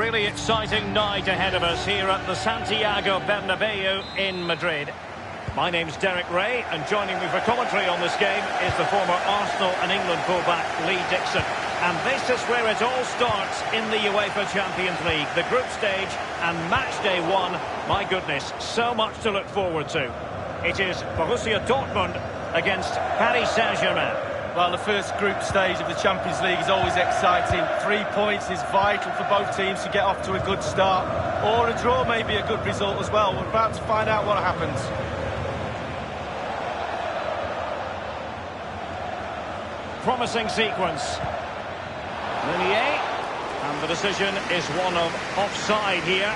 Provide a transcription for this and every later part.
really exciting night ahead of us here at the Santiago Bernabeu in Madrid. My name's Derek Ray, and joining me for commentary on this game is the former Arsenal and England fullback Lee Dixon. And this is where it all starts in the UEFA Champions League, the group stage and match day one. My goodness, so much to look forward to. It is Borussia Dortmund against Paris Saint-Germain. Well, the first group stage of the Champions League is always exciting. 3 points is vital for both teams to get off to a good start. Or a draw may be a good result as well. We're about to find out what happens. Promising sequence. Meunier, and the decision is one of offside here.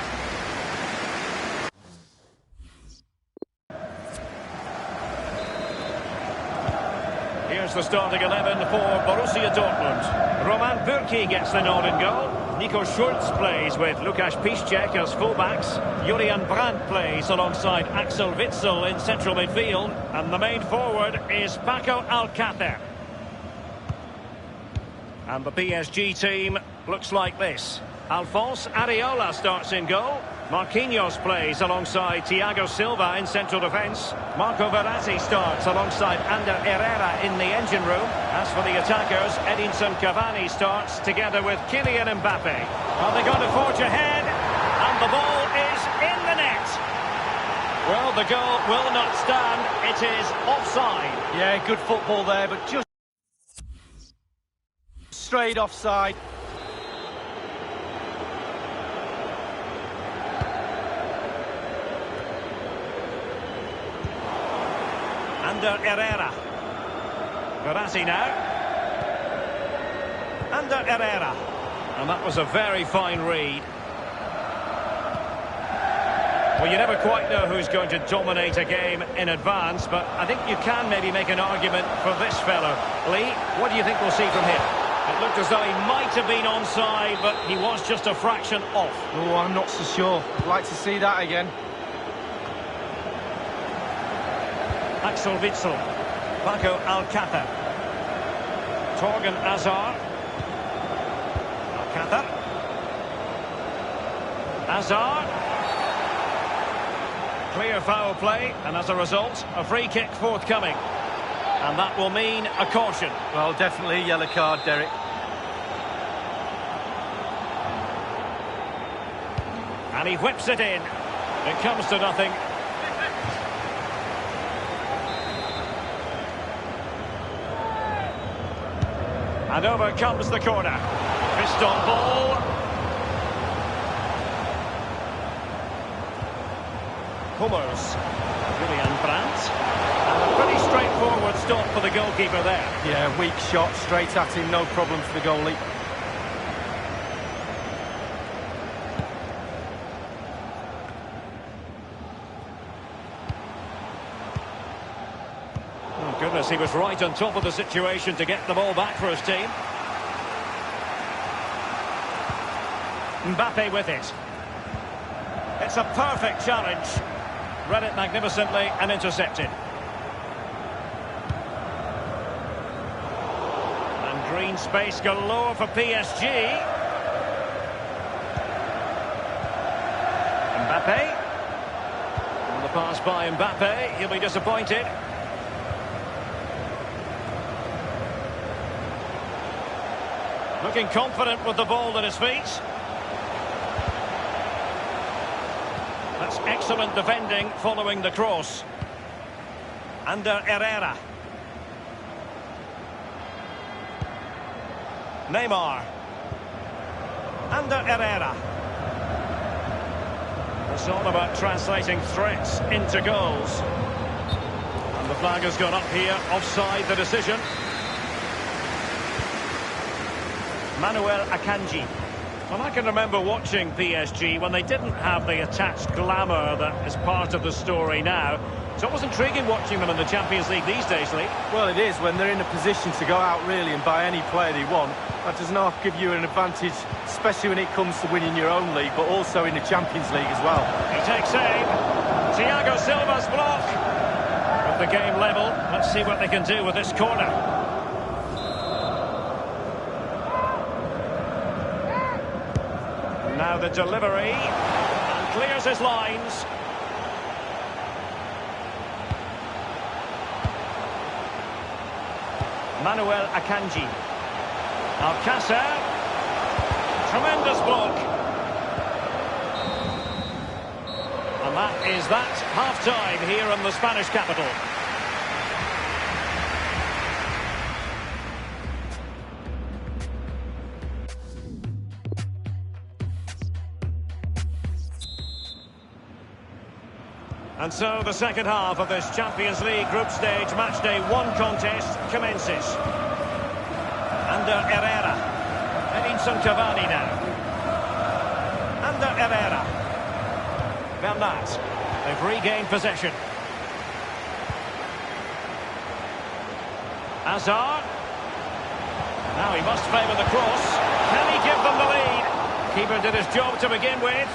Here's the starting 11 for Borussia Dortmund. Roman Bürki gets the nod in goal. Nico Schulz plays with Lukas Piszczek as fullbacks. Julian Brandt plays alongside Axel Witsel in central midfield. And the main forward is Paco Alcácer. And the PSG team looks like this. Alphonse Areola starts in goal. Marquinhos plays alongside Thiago Silva in central defence. Marco Verratti starts alongside Ander Herrera in the engine room. As for the attackers, Edinson Cavani starts together with Kylian Mbappe. Are they going to forge ahead? And the ball is in the net. Well, the goal will not stand. It is offside. Yeah, good football there, but just straight offside. Ander Herrera. Verratti now. Ander Herrera. And that was a very fine read. Well, you never quite know who's going to dominate a game in advance, but I think you can maybe make an argument for this fellow. Lee, what do you think we'll see from him? It looked as though he might have been onside, but he was just a fraction off. Oh, I'm not so sure. I'd like to see that again. Axel Witsel, Paco Alcácer, Torgan Hazard, Alcácer, Hazard, clear foul play, and as a result, a free kick forthcoming. And that will mean a caution. Well, definitely a yellow card, Derek. And he whips it in. It comes to nothing. And over comes the corner. Fist on ball. Hummels. Julian Brandt. And a pretty straightforward stop for the goalkeeper there. Yeah, weak shot, straight at him, no problem for the goalie. Goodness, he was right on top of the situation to get the ball back for his team. Mbappe with it. It's a perfect challenge. Read it magnificently and intercepted. And green space galore for PSG. Mbappe. And the pass by Mbappe. He'll be disappointed. Looking confident with the ball at his feet. That's excellent defending following the cross. Ander Herrera. Neymar. Ander Herrera. It's all about translating threats into goals. And the flag has gone up here, offside the decision. Manuel Akanji. Well, I can remember watching PSG when they didn't have the attached glamour that is part of the story now. It's always intriguing watching them in the Champions League these days, Lee. Well, it is when they're in a position to go out really and buy any player they want. That does not give you an advantage, especially when it comes to winning your own league, but also in the Champions League as well. He takes aim. Thiago Silva's block. With the game level, let's see what they can do with this corner. Now Now the delivery, and clears his lines. Manuel Akanji. Alcácer. Tremendous block. And that is that. Half-time here in the Spanish capital. And so the second half of this Champions League group stage matchday 1 contest commences. Under Herrera. Edinson Cavani now. Under Herrera. Bernat. They've regained possession. Hazard. Now he must favour the cross. Can he give them the lead? Keeper did his job to begin with.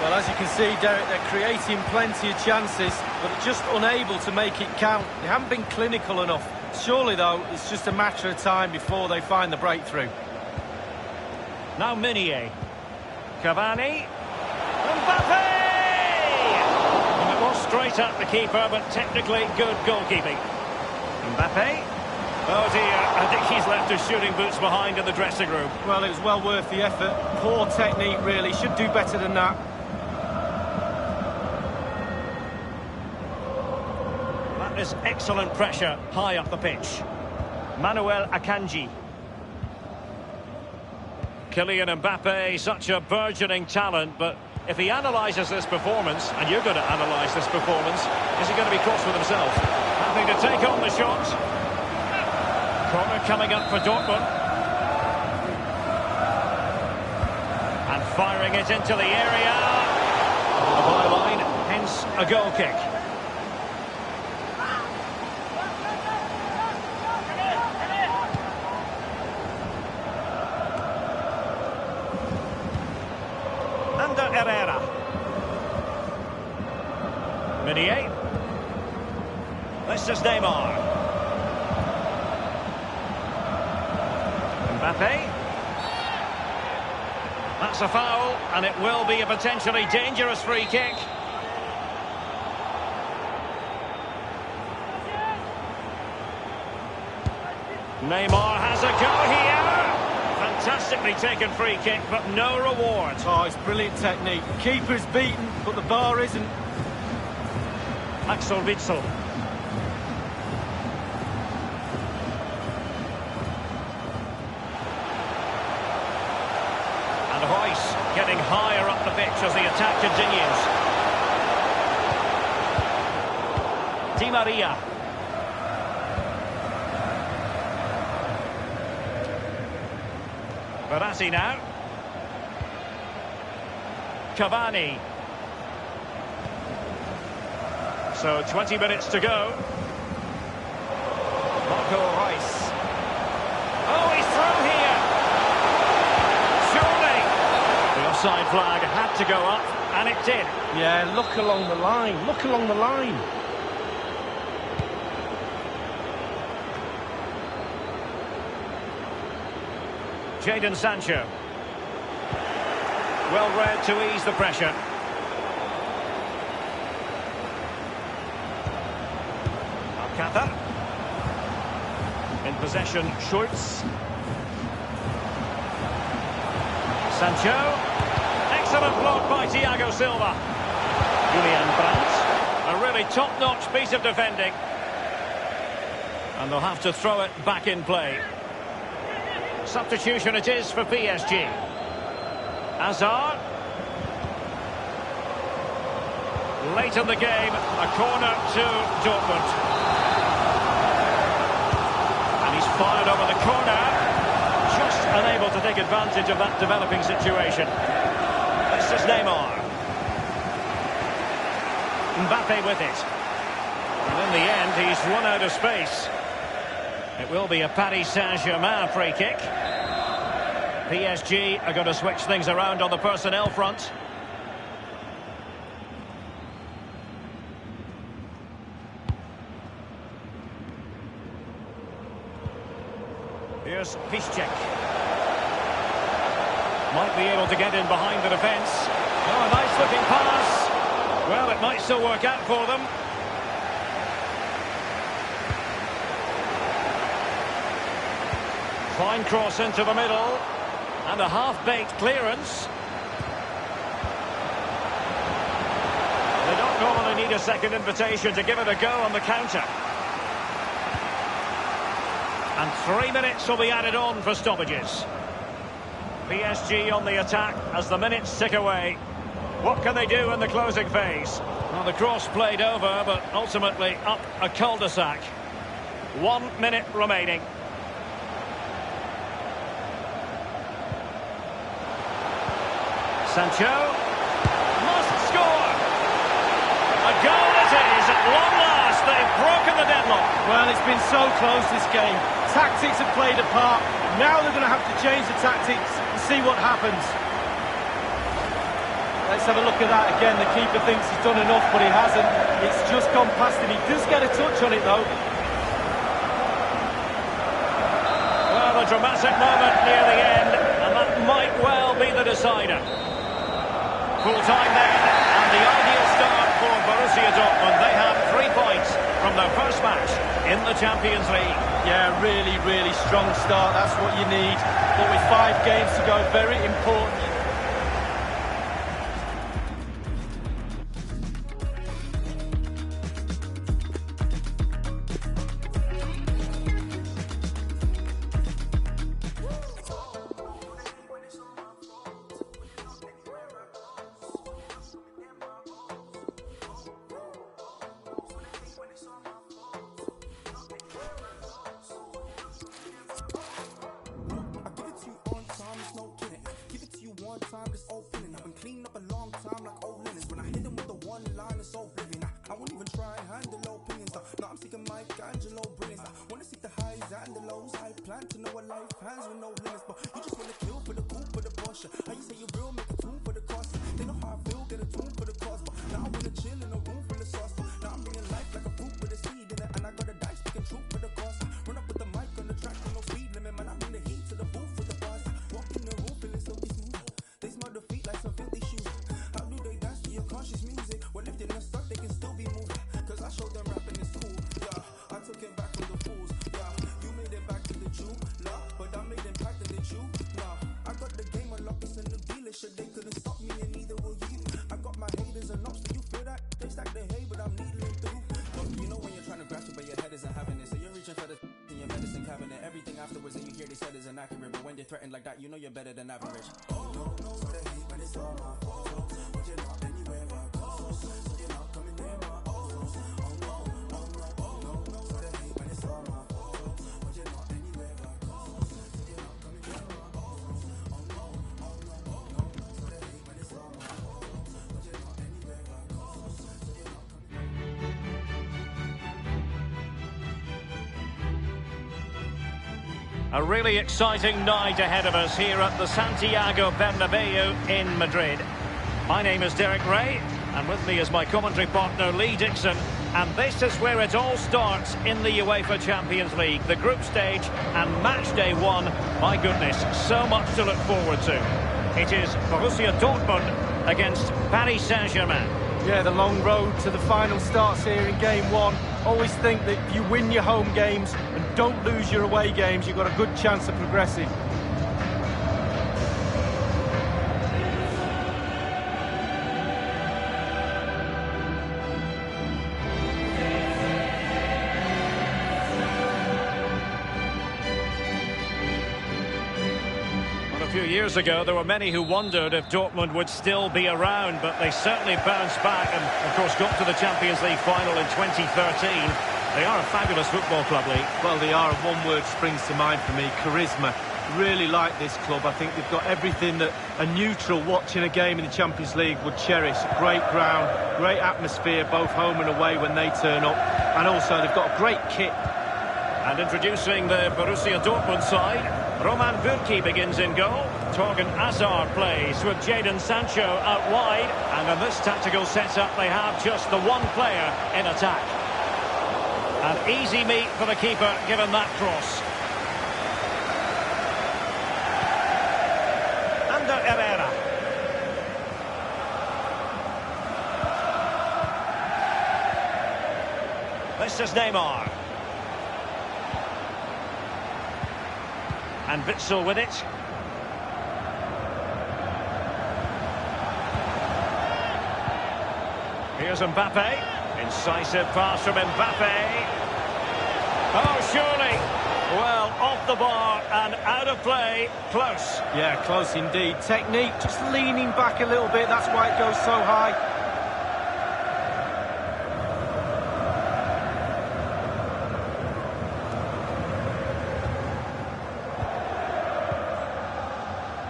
Well, as you can see, Derek, they're creating plenty of chances, but just unable to make it count. They haven't been clinical enough. Surely, though, it's just a matter of time before they find the breakthrough. Now Meunier. Cavani. Mbappe! And it was straight at the keeper, but technically good goalkeeping. Mbappe. Oh dear, I think he's left his shooting boots behind in the dressing room. Well, it was well worth the effort. Poor technique, really. Should do better than that. Is excellent pressure high up the pitch. Manuel Akanji. Kylian Mbappe, such a burgeoning talent, but if he analyses this performance, and you're going to analyse this performance, is he going to be cross with himself? Having to take on the shot. Corner coming up for Dortmund. And firing it into the area. The byline, hence a goal kick. Herrera. Meunier. This is Neymar. Mbappe. That's a foul, and it will be a potentially dangerous free kick. Neymar has a go here. Fantastically taken free kick, but no reward. Oh, it's brilliant technique. The keeper's beaten, but the bar isn't. Axel Witsel. And Royce getting higher up the pitch as the attack continues. Di Maria. Verratti now. Cavani. So 20 minutes to go. Marco Reus. Oh, he's through here. Surely. The offside flag had to go up, and it did. Yeah, look along the line. Look along the line. Jadon Sancho. Well read to ease the pressure. Alcácer. In possession, Schultz. Sancho. Excellent block by Thiago Silva. Julian Brandt. A really top-notch piece of defending. And they'll have to throw it back in play. Substitution it is for PSG. Hazard. Late in the game, a corner to Dortmund. And he's fired over the corner. Just unable to take advantage of that developing situation. This is Neymar. Mbappe with it. And in the end, he's run out of space. It will be a Paris Saint-Germain free kick. PSG are going to switch things around on the personnel front. Here's Piszczek. Might be able to get in behind the defence. Oh, a nice looking pass. Well, it might still work out for them. Fine cross into the middle. And a half-baked clearance. They don't normally need a second invitation to give it a go on the counter. And 3 minutes will be added on for stoppages. PSG on the attack as the minutes tick away. What can they do in the closing phase? Well, the cross played over, but ultimately up a cul-de-sac. 1 minute remaining. Sancho must score. A goal it is at long last. They've broken the deadlock. Well, it's been so close, this game. Tactics have played a part. Now they're going to have to change the tactics and see what happens. Let's have a look at that again. The keeper thinks he's done enough, but he hasn't. It's just gone past him. He does get a touch on it, though. Well, a dramatic moment near the end, and that might well be the decider. Full time then, and the ideal start for Borussia Dortmund. They have 3 points from their first match in the Champions League. Yeah, really, really strong start. That's what you need. But with 5 games to go, very important. Time just opening. I've been cleaning up a long time like old linens. When I hit him with the one line, it's so brilliant. I won't even try and handle opinions. No, I'm seeking Michelangelo brilliance. I wanna seek the highs and the lows. I plan to know a life hands with no limits. But you just wanna kill for the coup, for the Porsche. How you say you real, make a tune for the cost. They know how I feel, get a tune for the cause. But now I wanna chill in a room full of sauce. Now I'm bringing life like a fruit with a seed in it. And I got a dice, speaking truth for the cause. Run up with the mic on the track with no speed limit. Man, I bring the heat to the booth with the bars. Walk in the room feeling silky smooth. They smell the feet like some filthy shoes. How do they dance to your conscious music? Well, if they're not stuck, they can still be moved. Cause I showed them rapping is cool, yeah. I took it back from the fools, yeah. You made it back to the Jew, nah. But I made impact in the Jew, nah. I got the game unlocked, it's a new dealership. They couldn't stop me and neither will you. I got my haters and ups, do you feel that? They stack the hay, but I'm needling through. But you know when you're trying to grasp it, but your head isn't having it. So you're reaching for the in your medicine cabinet. Everything afterwards that you hear they said is inaccurate. But when you're threatened like that, you know you're better than average. Oh, no, no, what I hate when it's all my fault. But you're not anywhere I go. So you're not coming near my O's. Oh no, oh no, oh no, no, what I hate when it's all my fault. But you're not anywhere I go. So you're not coming near my O's. Oh no, oh no, oh no, no, what I hate when it's all my fault. But you're not anywhere I go. So you're not A really exciting night ahead of us here at the Santiago Bernabeu in Madrid. My name is Derek Ray, and with me is my commentary partner Lee Dixon. And this is where it all starts in the UEFA Champions League, the group stage and match day 1. My goodness, so much to look forward to. It is Borussia Dortmund against Paris Saint-Germain. Yeah, the long road to the final starts here in game 1. Always think that if you win your home games and don't lose your away games, you've got a good chance of progressing. A few years ago, there were many who wondered if Dortmund would still be around, but they certainly bounced back and, of course, got to the Champions League final in 2013. They are a fabulous football club, Lee. Well, they are. One word springs to mind for me: charisma. Really like this club. I think they've got everything that a neutral watching a game in the Champions League would cherish. Great ground, great atmosphere, both home and away when they turn up. And also, they've got a great kit. And introducing the Borussia Dortmund side, Roman Bürki begins in goal. Torgan Hazard plays with Jadon Sancho out wide. And in this tactical setup, they have just the one player in attack. An easy meet for the keeper, given that cross. Under This is Neymar. And Witsel with it. Here's Mbappe. Incisive pass from Mbappe. Oh, surely. Well, off the bar and out of play. Close. Yeah, close indeed. Technique, just leaning back a little bit. That's why it goes so high.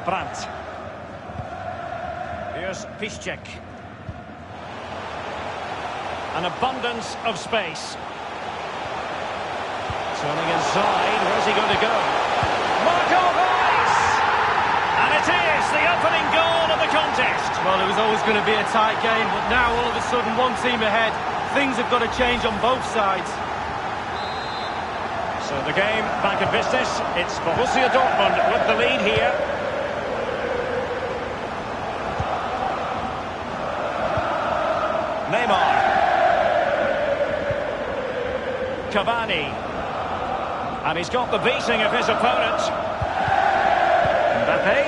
Brandt. Here's Piszczek. An abundance of space. Turning inside, where's he going to go? Marco Reus! And it is the opening goal of the contest. Well, it was always going to be a tight game, but now all of a sudden one team ahead. Things have got to change on both sides. So the game back in business. It's Borussia Dortmund with the lead here. Neymar. Cavani. And he's got the beating of his opponent. Mbappe.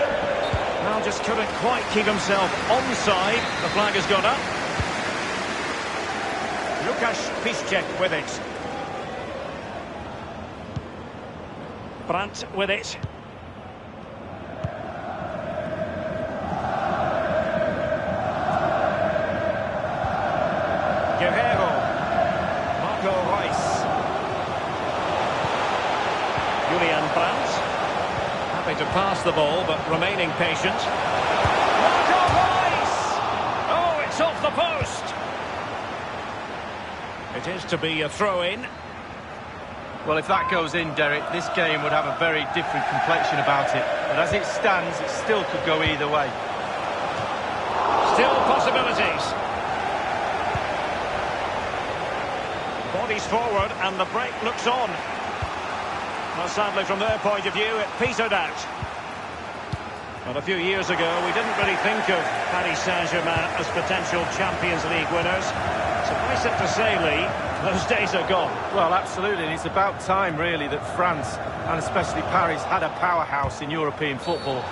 Well, just couldn't quite keep himself onside. The flag has gone up. Łukasz Piszczek with it. Brandt with it. Guerrero. Marco Reus. Julian Brandt. Happy to pass the ball, but remaining patient. Marco Reus! Oh, it's off the post. It is to be a throw-in. Well, if that goes in, Derek, this game would have a very different complexion about it. But as it stands, it still could go either way. Still possibilities. Bodies forward and the break looks on. Well, sadly, from their point of view, it petered out. Well, a few years ago, we didn't really think of Paris Saint-Germain as potential Champions League winners. Suffice it to say, Lee, those days are gone. Well, absolutely, and it's about time, really, that France, and especially Paris, had a powerhouse in European football.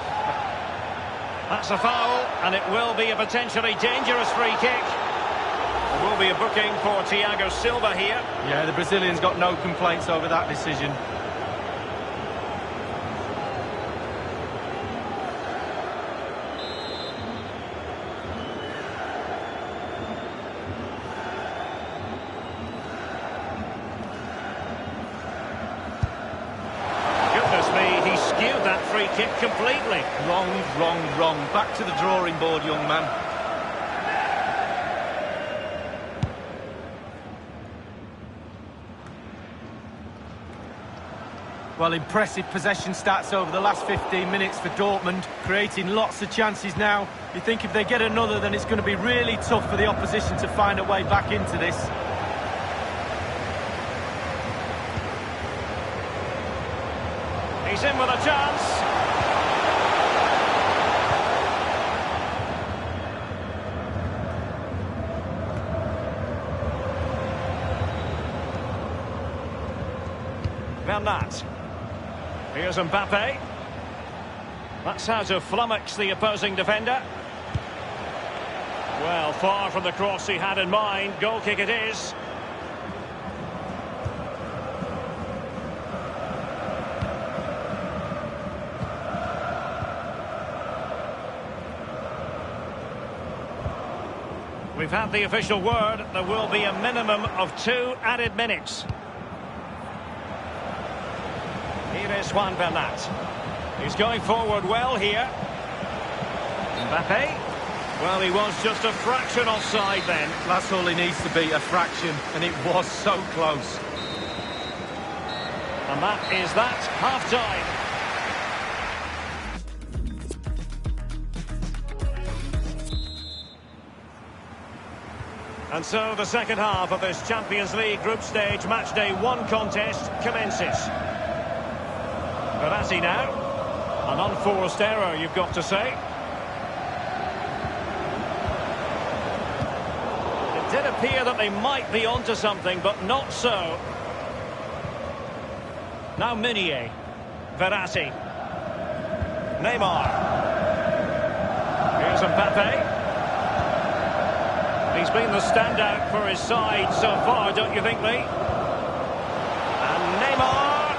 That's a foul, and it will be a potentially dangerous free kick. There will be a booking for Thiago Silva here. Yeah, the Brazilian's got no complaints over that decision. Kick completely. Wrong. Back to the drawing board, young man. Well, impressive possession stats over the last 15 minutes for Dortmund, creating lots of chances now. You think if they get another, then it's going to be really tough for the opposition to find a way back into this. He's in with a chance. Bernat. Here's Mbappe. That's how to flummox the opposing defender. Well, far from the cross he had in mind. Goal kick it is. We've had the official word. There will be a minimum of 2 added minutes. Here is Juan Bernat. He's going forward well here. Mbappe. Well, he was just a fraction offside then. That's all he needs to be, a fraction, and it was so close. And that is that, half-time. And so the second half of this Champions League group stage matchday 1 contest commences. Verratti now. An unforced error, you've got to say. It did appear that they might be onto something, but not so. Now Meunier. Verratti. Neymar. Here's Mbappe. He's been the standout for his side so far, don't you think, Lee? And Neymar.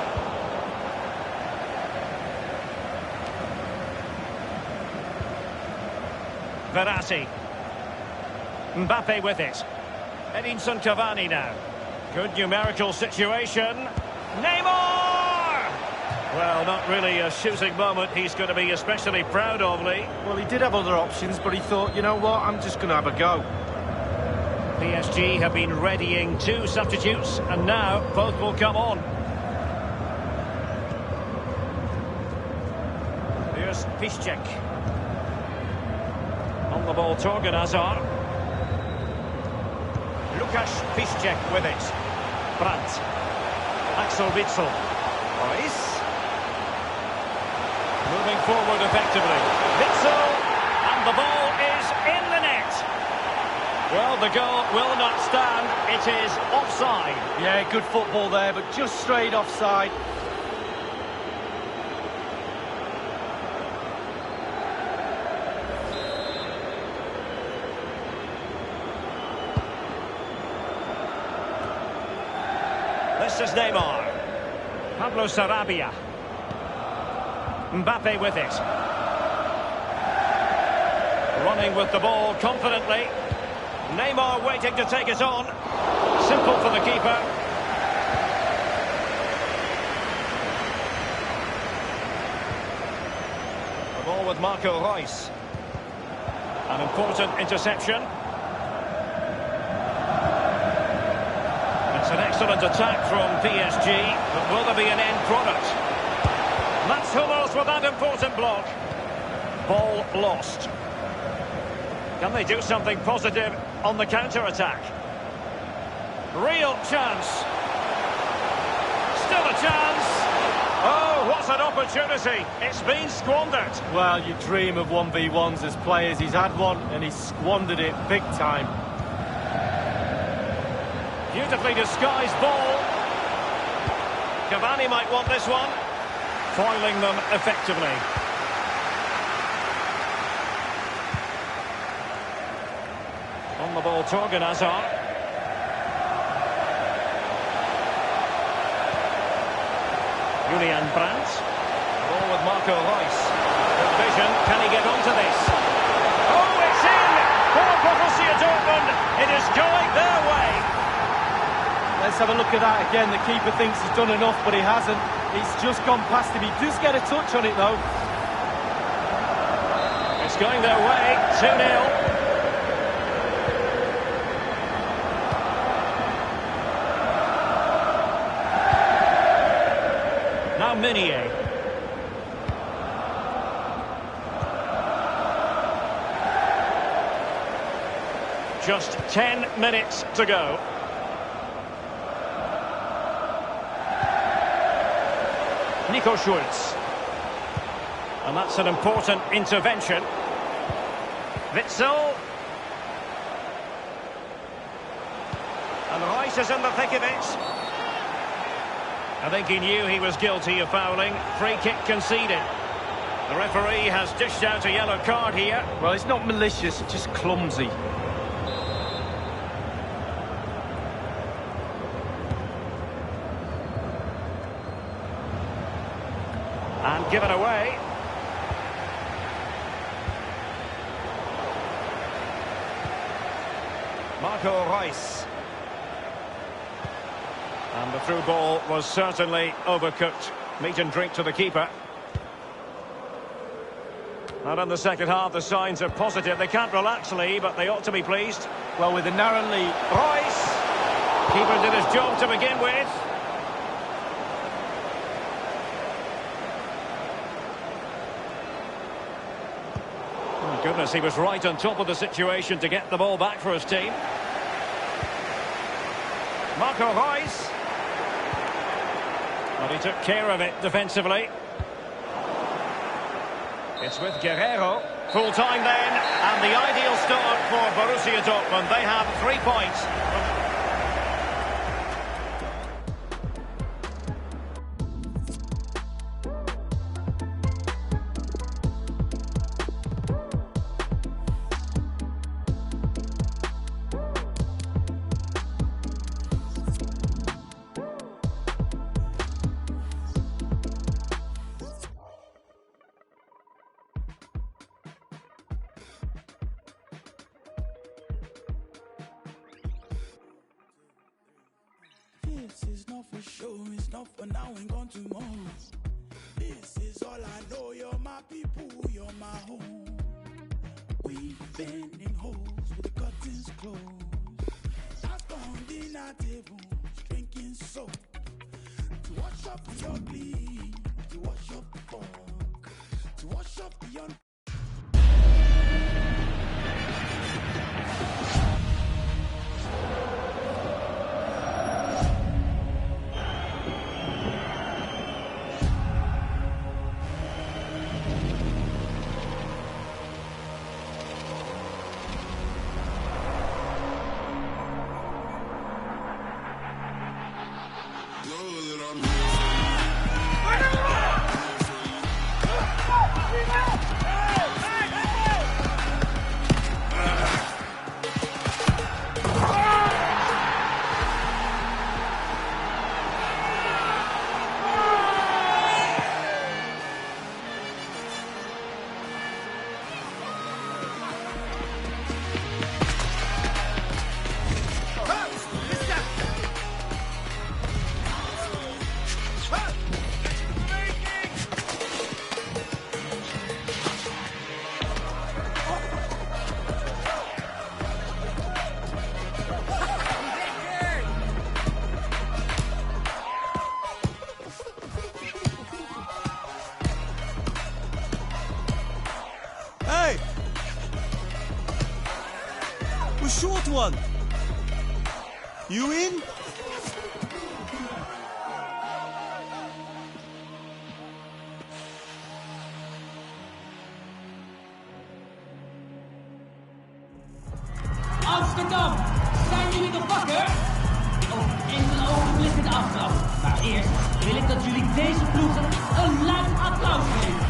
Verratti. Mbappe with it. Edinson Cavani now. Good numerical situation. Neymar! Well, not really a shooting moment he's going to be especially proud of, Lee. Well, he did have other options, but he thought, you know what, I'm just going to have a go. PSG have been readying 2 substitutes, and now both will come on. Here's Piszczek. On the ball, Torgan Hazard. Łukasz Piszczek with it. Brandt. Axel Witsel. Royce. Moving forward effectively. Witsel. And the ball is in the net. Well, the goal will not stand. It is offside. Yeah, good football there, but just straight offside. This is Neymar. Pablo Sarabia. Mbappe with it. Running with the ball confidently. Neymar waiting to take it on. Simple for the keeper. The ball with Marco Reus. An important interception. It's an excellent attack from PSG, but will there be an end product? Mats Hummels with that important block. Ball lost. Can they do something positive on the counter-attack? Real chance. Still a chance. Oh, what an opportunity. It's been squandered. Well, you dream of 1v1s as players. He's had one and he's squandered it big time. Beautifully disguised ball. Cavani might want this one. Foiling them effectively. On the ball, Torgan Hazard. Julian Brandt. Ball with Marco Reus. Good vision. Can he get onto this? Oh, it's in! For Borussia Dortmund. It is going their way. Let's have a look at that again. The keeper thinks he's done enough, but he hasn't. It's just gone past him. He does get a touch on it, though. It's going their way. 2-0. Now Meunier. Just 10 minutes to go. Nico Schulz. And that's an important intervention. Witsel. And Reus is in the thick of it. I think he knew he was guilty of fouling. Free kick conceded. The referee has dished out a yellow card here. Well, it's not malicious, it's just clumsy. And given away. Marco Reus. And the through ball was certainly overcooked. Meat and drink to the keeper. And in the second half, the signs are positive. They can't relax, Lee, but they ought to be pleased. Well, with a narrow lead. Reus. Keeper did his job to begin with. Oh, goodness, he was right on top of the situation to get the ball back for his team. Marco Reus. But he took care of it defensively. It's with Guerrero. Full time then, and the ideal start for Borussia Dortmund. They have 3 points. This is not for sure, it's not for now and gone tomorrow. This is all I know, you're my people, you're my home. We've been in holes with the curtains closed. That's on dinner table, drinking soap. To wash up the ugly, to wash up the fog, to wash up the un... Short one. You in? Amsterdam, zijn jullie er wakker? Oh, enkele ogenblikken de aftrap. Maar eerst wil ik dat jullie deze ploegen een luid applaus geven.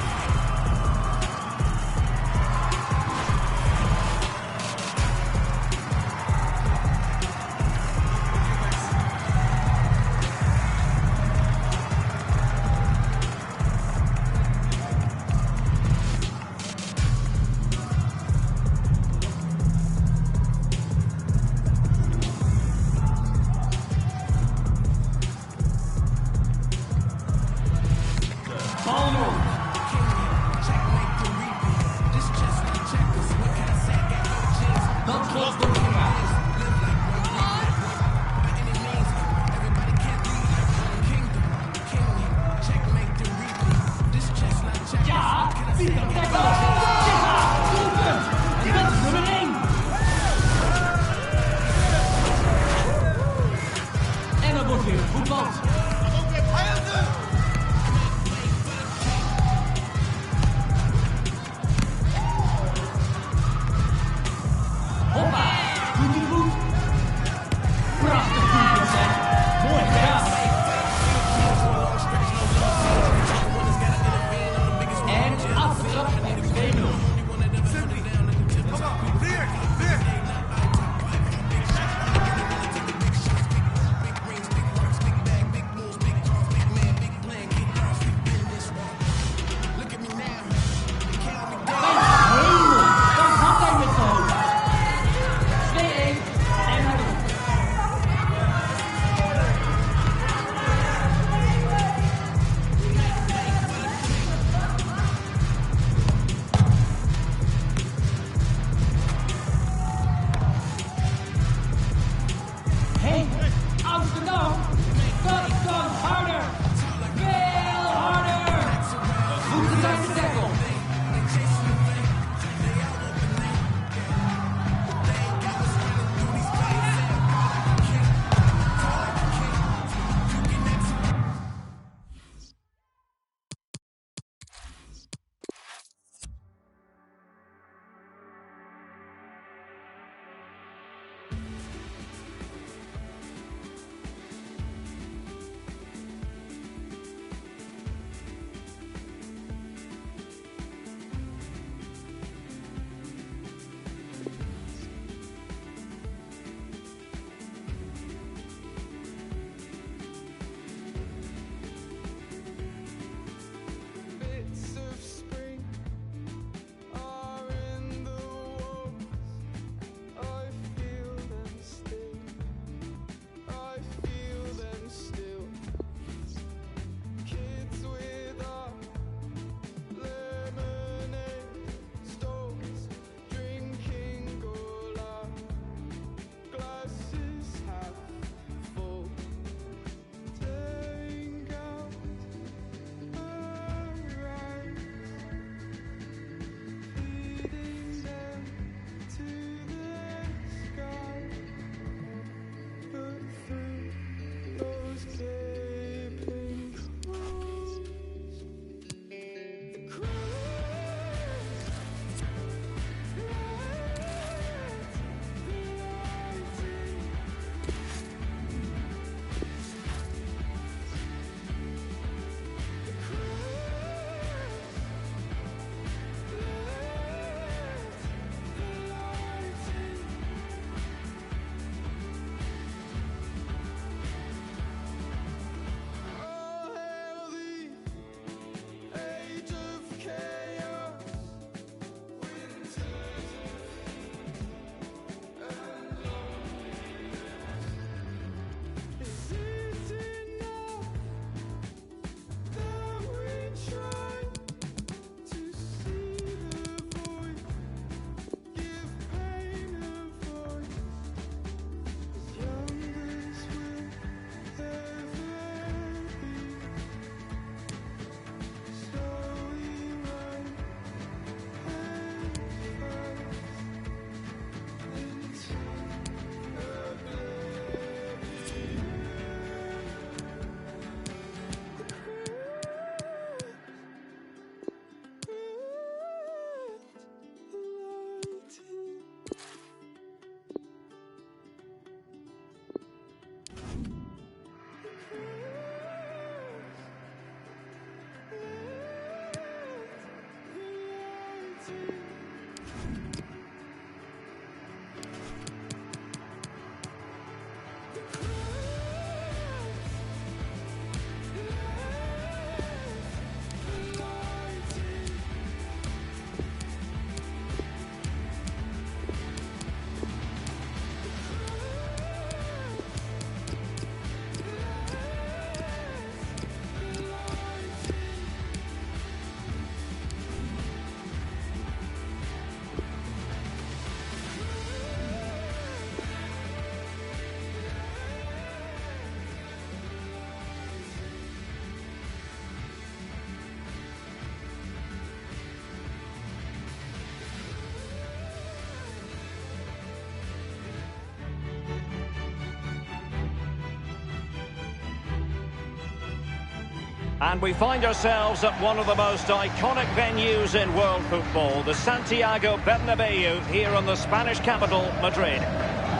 And we find ourselves at one of the most iconic venues in world football, the Santiago Bernabeu, here in the Spanish capital, Madrid.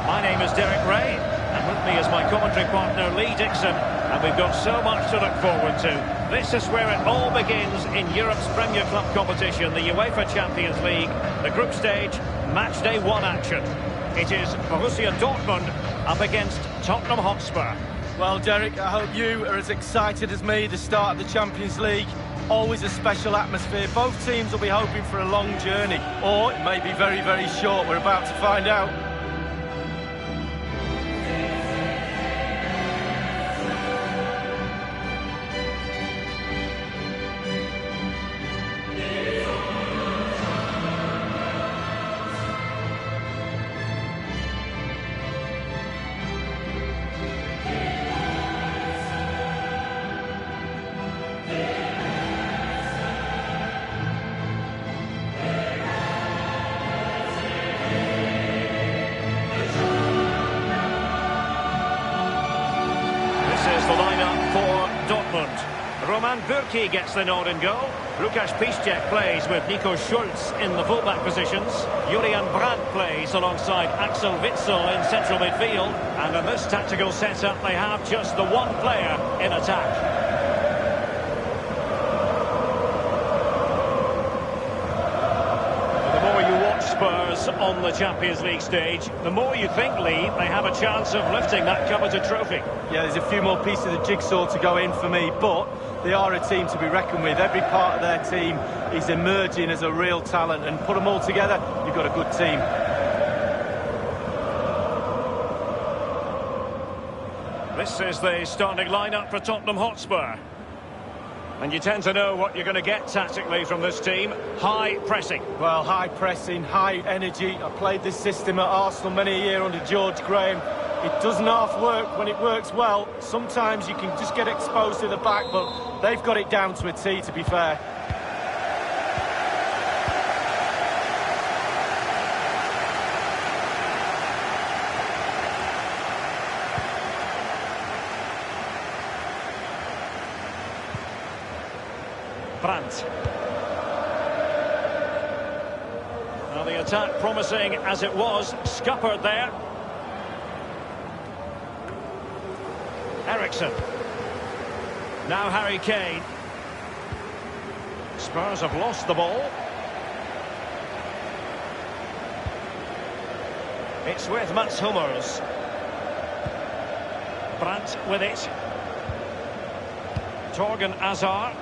My name is Derek Ray, and with me is my commentary partner, Lee Dixon, and we've got so much to look forward to. This is where it all begins in Europe's Premier Club competition, the UEFA Champions League, the group stage, match day 1 action. It is Borussia Dortmund up against Tottenham Hotspur. Well, Derek, I hope you are as excited as me. The start of the Champions League, always a special atmosphere. Both teams will be hoping for a long journey, or it may be very, very short. We're about to find out. Roman Bürki gets the nod in goal. Lukasz Piszczek plays with Nico Schulz in the fullback positions. Julian Brandt plays alongside Axel Witsel in central midfield. And in this tactical setup, they have just the one player in attack. Spurs on the Champions League stage, the more you think, Lee, they have a chance of lifting that coveted trophy. Yeah, there's a few more pieces of the jigsaw to go in for me, but they are a team to be reckoned with. Every part of their team is emerging as a real talent, and put them all together, you've got a good team. This is the starting lineup for Tottenham Hotspur. And you tend to know what you're going to get tactically from this team. High pressing. Well, high pressing, high energy. I played this system at Arsenal many a year under George Graham. It doesn't half work when it works well. Sometimes you can just get exposed to the back, but they've got it down to a T, to be fair. Brandt. Now the attack promising as it was, scuppered there. Eriksen. Now Harry Kane. Spurs have lost the ball. It's with Mats Hummels. Brandt with it. Torgan Hazard.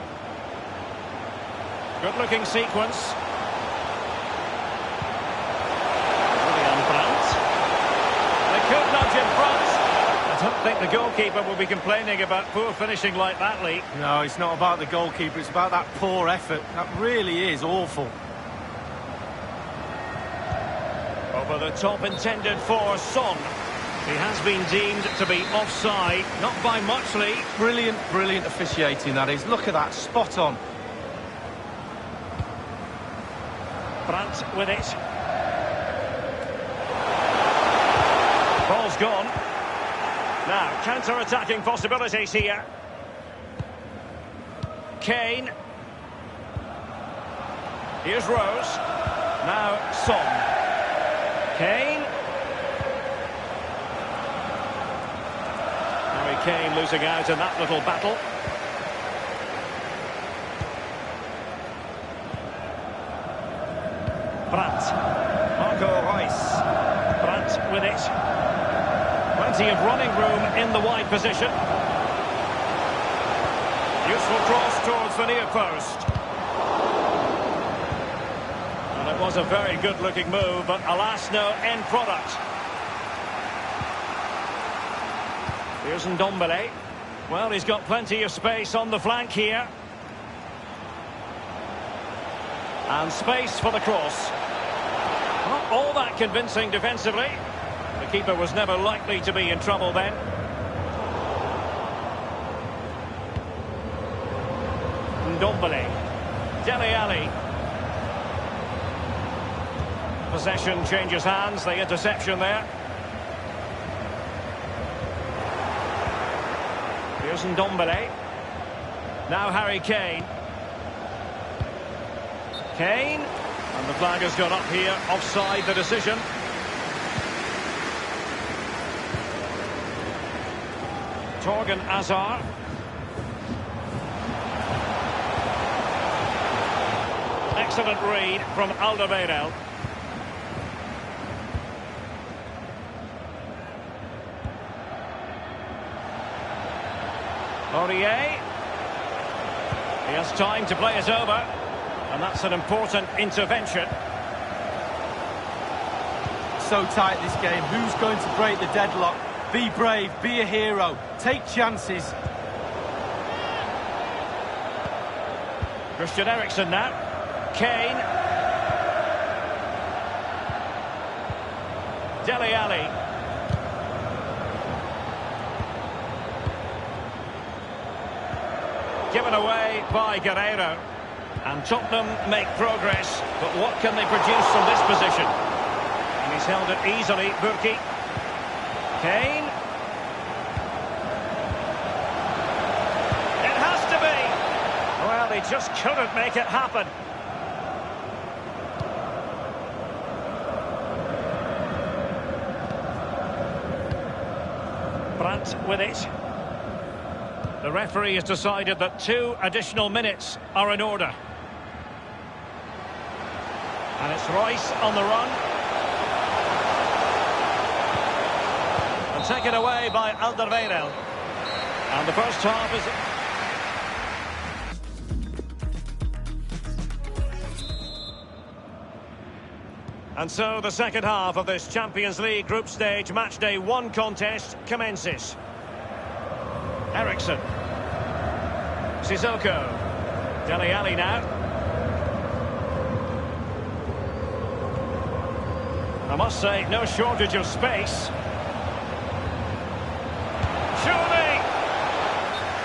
Good-looking sequence. Julian Brandt. They could nudge in front. I don't think the goalkeeper will be complaining about poor finishing like that, Lee. No, it's not about the goalkeeper. It's about that poor effort. That really is awful. Over the top intended for Son. He has been deemed to be offside. Not by much, Lee. Brilliant, brilliant officiating, that is. Look at that, spot on. Brandt with it. Ball's gone. Now, counter-attacking possibilities here. Kane. Here's Rose. Now, Son. Kane. Harry Kane losing out in that little battle. Brandt. Marco Reus. Brandt with it. Plenty of running room in the wide position. Useful cross towards the near post. And it was a very good-looking move, but alas, no end product. Here's Ndombele. Well, he's got plenty of space on the flank here. And space for the cross. Not all that convincing defensively. The keeper was never likely to be in trouble then. Ndombele. Dele Alli. Possession changes hands, the interception there. Here's Ndombele. Now Harry Kane. Kane. And the flag has gone up here. Offside the decision. Torgan Hazard. Excellent read from Alderweireld. Aurier. He has time to play it over. And that's an important intervention. So tight this game. Who's going to break the deadlock? Be brave, be a hero, take chances. Christian Eriksen now. Kane. Dele Alli. Given away by Guerreiro. And Tottenham make progress, but what can they produce from this position? And he's held it easily, Burki. Kane. It has to be. Well, they just couldn't make it happen. Brandt with it. The referee has decided that 2 additional minutes are in order. And it's Royce on the run. And taken away by Alderweireld. And the first half is... And so the second half of this Champions League group stage matchday 1 contest commences. Eriksen. Sissoko. Dele Alli now. I must say, no shortage of space. Surely!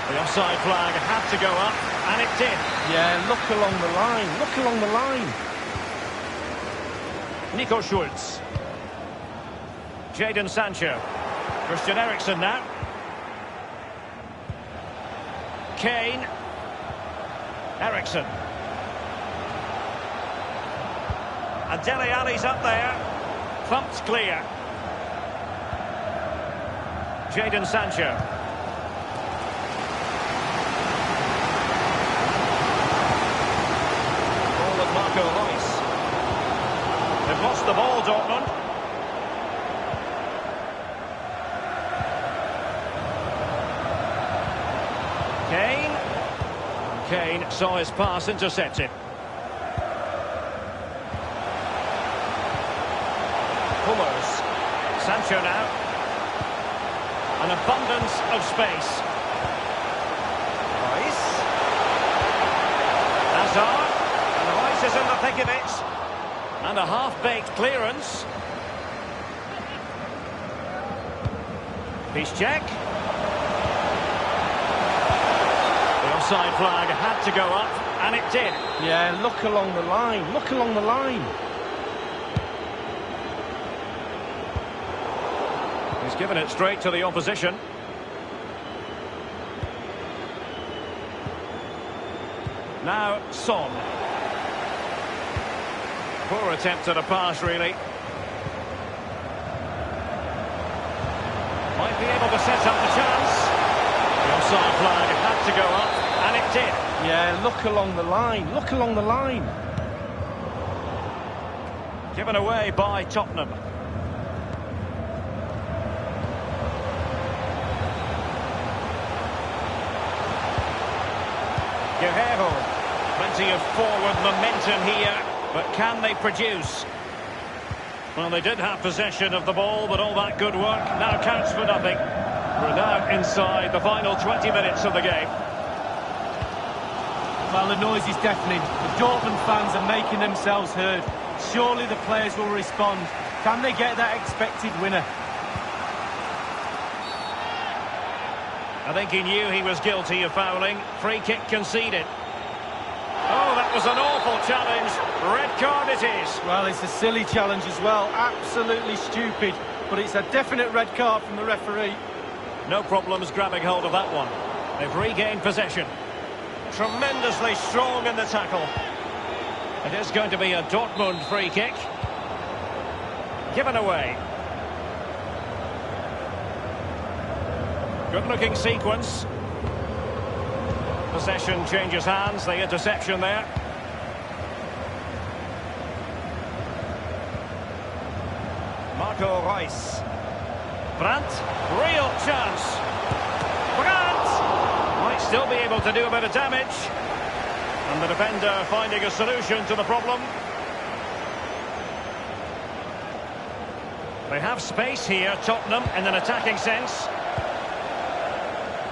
The offside flag had to go up, and it did. Yeah, look along the line, look along the line. Nico Schultz. Jadon Sancho. Christian Eriksen now. Kane. Eriksen. And Dele Alli's up there. Thumped clear. Jadon Sancho. Ball with Marco Reus. They've lost the ball, Dortmund. Kane. Kane saw his pass intercepted. Hummels. Sancho now. An abundance of space. Reus. Hazard. And Reus is in the thick of it. And a half-baked clearance. Piszczek. The offside flag had to go up, and it did. Yeah, look along the line, look along the line. He's given it straight to the opposition. Now, Son. Poor attempt at a pass, really. Might be able to set up the chance. The offside flag had to go up, and it did. Yeah, look along the line, look along the line. Given away by Tottenham. Guerreiro. Plenty of forward momentum here, but can they produce? Well, they did have possession of the ball, but all that good work now counts for nothing. We're now inside the final 20 minutes of the game. Well, the noise is deafening. The Dortmund fans are making themselves heard. Surely the players will respond. Can they get that expected winner? I think he knew he was guilty of fouling. Free kick conceded. Oh, that was an awful challenge. Red card it is. Well, it's a silly challenge as well. Absolutely stupid. But it's a definite red card from the referee. No problems grabbing hold of that one. They've regained possession. tremendously strong in the tackle. It is going to be a Dortmund free kick. Given away. Good-looking sequence. Possession changes hands, the interception there. Marco Reus. Brandt, real chance. Brandt might still be able to do a bit of damage. And the defender finding a solution to the problem. They have space here, Tottenham, in an attacking sense.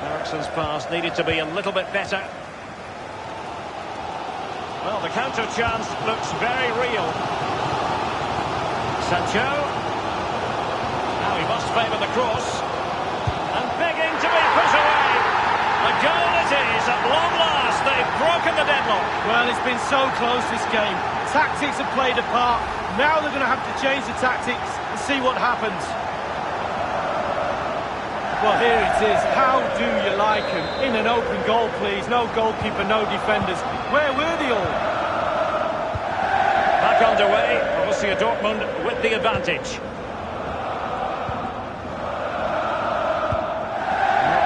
Eriksen's pass needed to be a little bit better. Well, the counter chance looks very real. Sancho. Now he must favour the cross. And begging to be put away. A goal it is at long last. They've broken the deadlock. Well, it's been so close this game. Tactics have played a part. Now they're going to have to change the tactics and see what happens. Well, here it is. How do you like him? In an open goal, please. No goalkeeper, no defenders. Where were they all? Back underway. Borussia Dortmund with the advantage.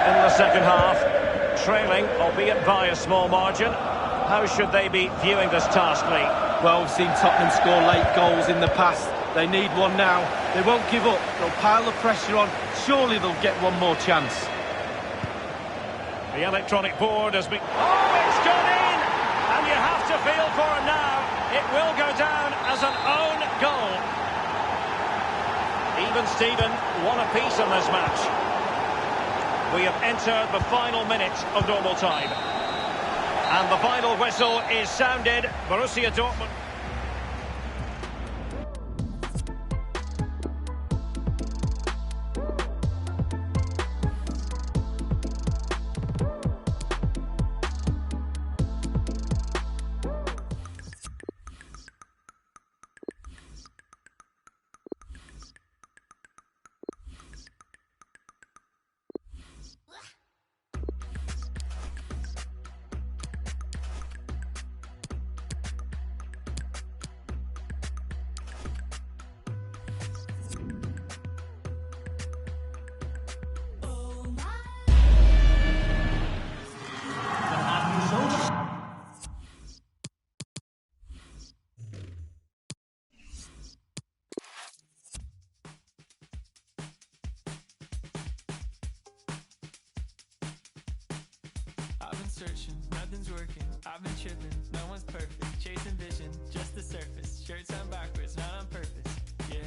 In the second half, trailing, albeit by a small margin. How should they be viewing this task, Lee? Well, we've seen Tottenham score late goals in the past. They need one now. They won't give up. They'll pile the pressure on. Surely they'll get one more chance. The electronic board has been... Oh, it's gone in! And you have to feel for it now. It will go down as an own goal. Even Steven, one apiece in this match. We have entered the final minute of normal time. And the final whistle is sounded. Borussia Dortmund. Searching, nothing's working, I've been tripping, no one's perfect, chasing vision, just the surface, shirts on backwards, not on purpose, yeah,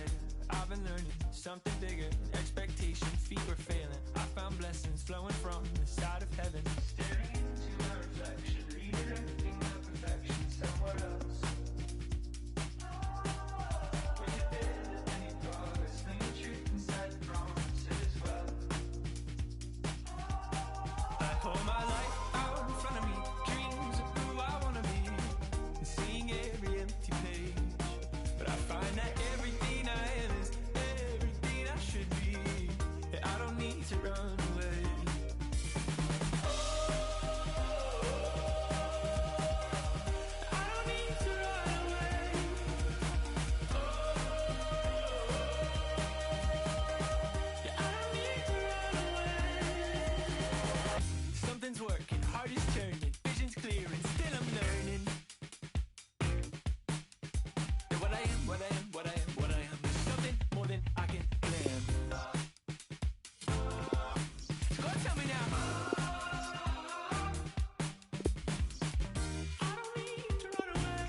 I've been learning, something bigger, expectations, feet were failing, I found blessings flowing from the side of heaven, staring into my reflection, reading everything but perfection, somewhere else, when you feel any progress, think the truth inside the promise as well, I hold my life in front of me, dreams of who I wanna be, and seeing every empty page. But I find that everything I am is everything I should be. And I don't need to run away. I don't need to run away. Yeah, I don't need to run away. Something's working, heart is turning, vision's clear and still I'm learning. And what I am, what I am, what I am, what I am, there's something more than I can plan. So go tell me now. I don't need to run away.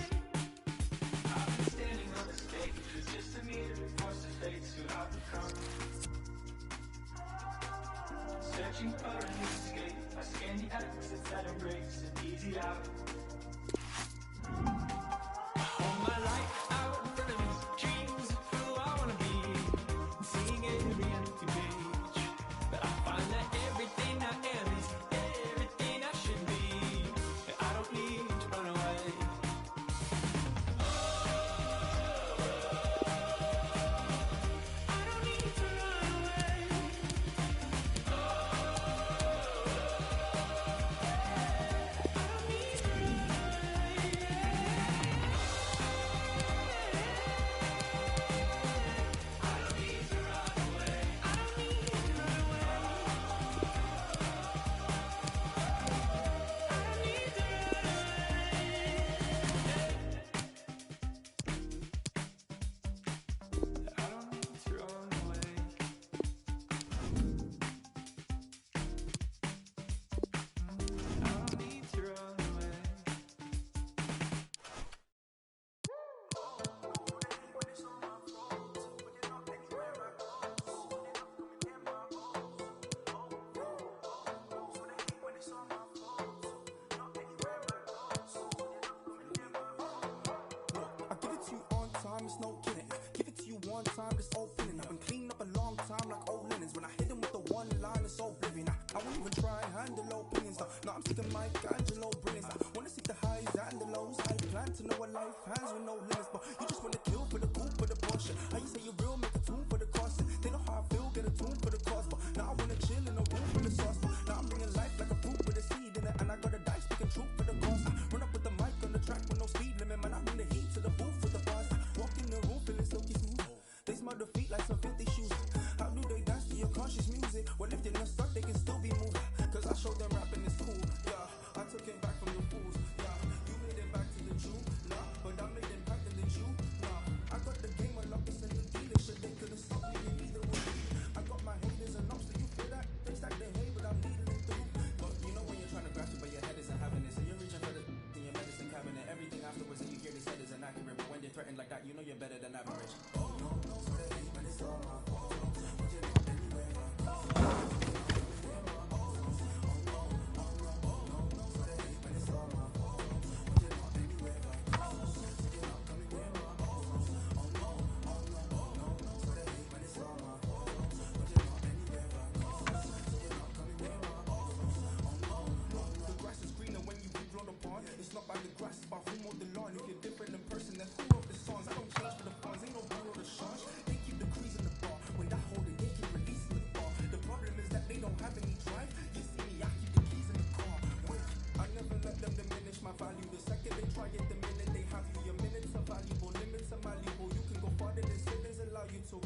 I've been standing on the stage with just a mirror forced to face who I've become. Searching for an escape, I scan the exits that embrace an easy out. I hold my life out in front of me, dreams of who I wanna be, and seeing every empty page. But I find that everything I am is everything I should be, and I don't need to run away. I don't need to run away. I don't need line is so oblivion. I won't even try and handle opinions. Now I'm sick of Michelangelo brilliance. Wanna see the highs and the lows. I plan to know a life hands with no limits, but you just wanna kill for the coup, for the Porsche. How you say you real, make a tune for the cost. They know how I feel, get a tune for the cost. But now I wanna chill in a room for the sauce. But now I'm bringing life like a fruit with a seed in it, and I got a dice speaking truth for the cause. Run up with the mic on the track with no speed limit, man. I bring the heat to the booth with the bars. Walk in the room feeling silky smooth. They smell the feet like some filthy shoes. How do they dance to your conscious music? Well, if they don't start, they can still be moved. Cause I showed them rapping is cool. Yeah, I took it back from the fools. Yeah, you made it back to the Jew. Nah, but I made it back to the Jew. Nah, I got the game unlocked, it's in the dealership. They couldn't stop me in either way. I got my haters and ups, so you feel that? They stack their hate, but I'm needling through. But you know when you're trying to grasp it, but your head isn't having it. So you're reaching for the in your medicine cabinet. Everything afterwards, and you hear they said is inaccurate. But when they're threatened like that, you know you're better than average. Oh no, no, so they hate, but it's all my fault. But you know anyway. It's not by the grass, it's by who mowed the lawn. If you're different in person, then who wrote the songs? I don't change for the funds, ain't no bureau to charge. They keep the crease in the bar. When I hold it, they keep releasing the bar. The problem is that they don't have any drive. You see me, I keep the keys in the car. Wait, I never let them diminish my value. The second they try it, the minute they have you. Your minutes are valuable, limits are malleable. You can go farther than siblings allow you to.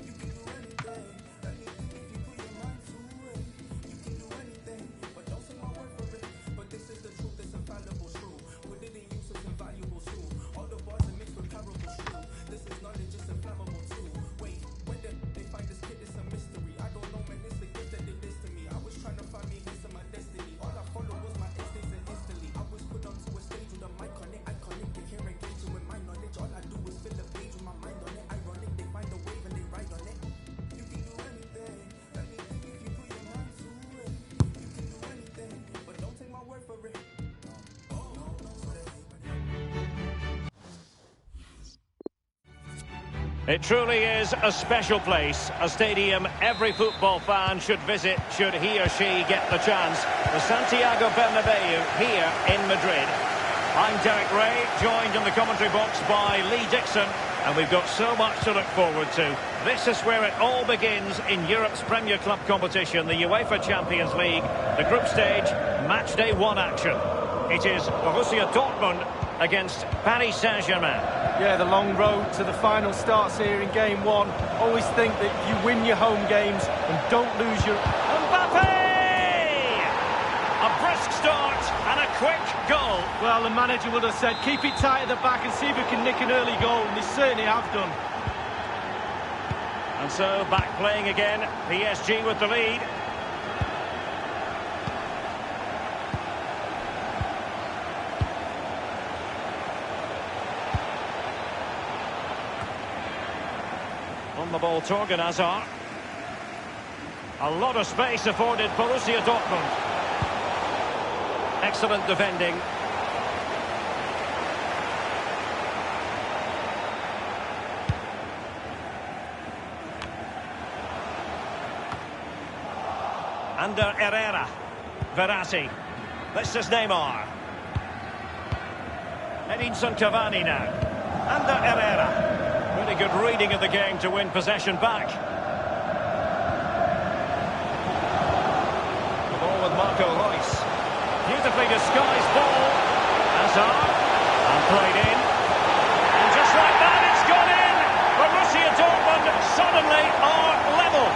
You can do anything, anything if you put your mind to it. You can do anything, but don't say my word for it. But this is the truth, it's infallible, true. Put it in use, it's invaluable too. All the bars are mixed with parables, true. This is knowledge, it's inflammable too. Wait, when did they find this kid? It's a mystery. I don't know, man, it's the gift that did this to me. I was trying to find me hints of my destiny. All I followed was my instincts and instantly I was put onto a stage with a mic on it. Iconic, they hear engaging with my knowledge. All I do is fill the page with my mind on it. Ironic, they find a wave and they ride on it. You can do anything, anything if you put your mind to it. You can do anything, but don't take my word for it. It truly is a special place, a stadium every football fan should visit should he or she get the chance. The Santiago Bernabeu here in Madrid. I'm Derek Ray, joined in the commentary box by Lee Dixon, and we've got so much to look forward to. This is where it all begins in Europe's Premier Club competition, the UEFA Champions League, the group stage, match day 1 action. It is Borussia Dortmund against Paris Saint-Germain. Yeah, the long road to the final starts here in game 1. Always think that you win your home games and don't lose your... Mbappe! A brisk start and a quick goal. Well, the manager would have said, keep it tight at the back and see if we can nick an early goal, and they certainly have done. And so, back playing again, PSG with the lead. On the ball, Torgan Hazard. A lot of space afforded Borussia Dortmund. Excellent defending. Under Herrera. Verratti. This is Neymar. Edinson Cavani now. Under Herrera. Really good reading of the game to win possession back. The ball with Marco Reus. Beautifully disguised ball. Hazard. And played in. And just like that, it's gone in. Borussia Dortmund suddenly are level.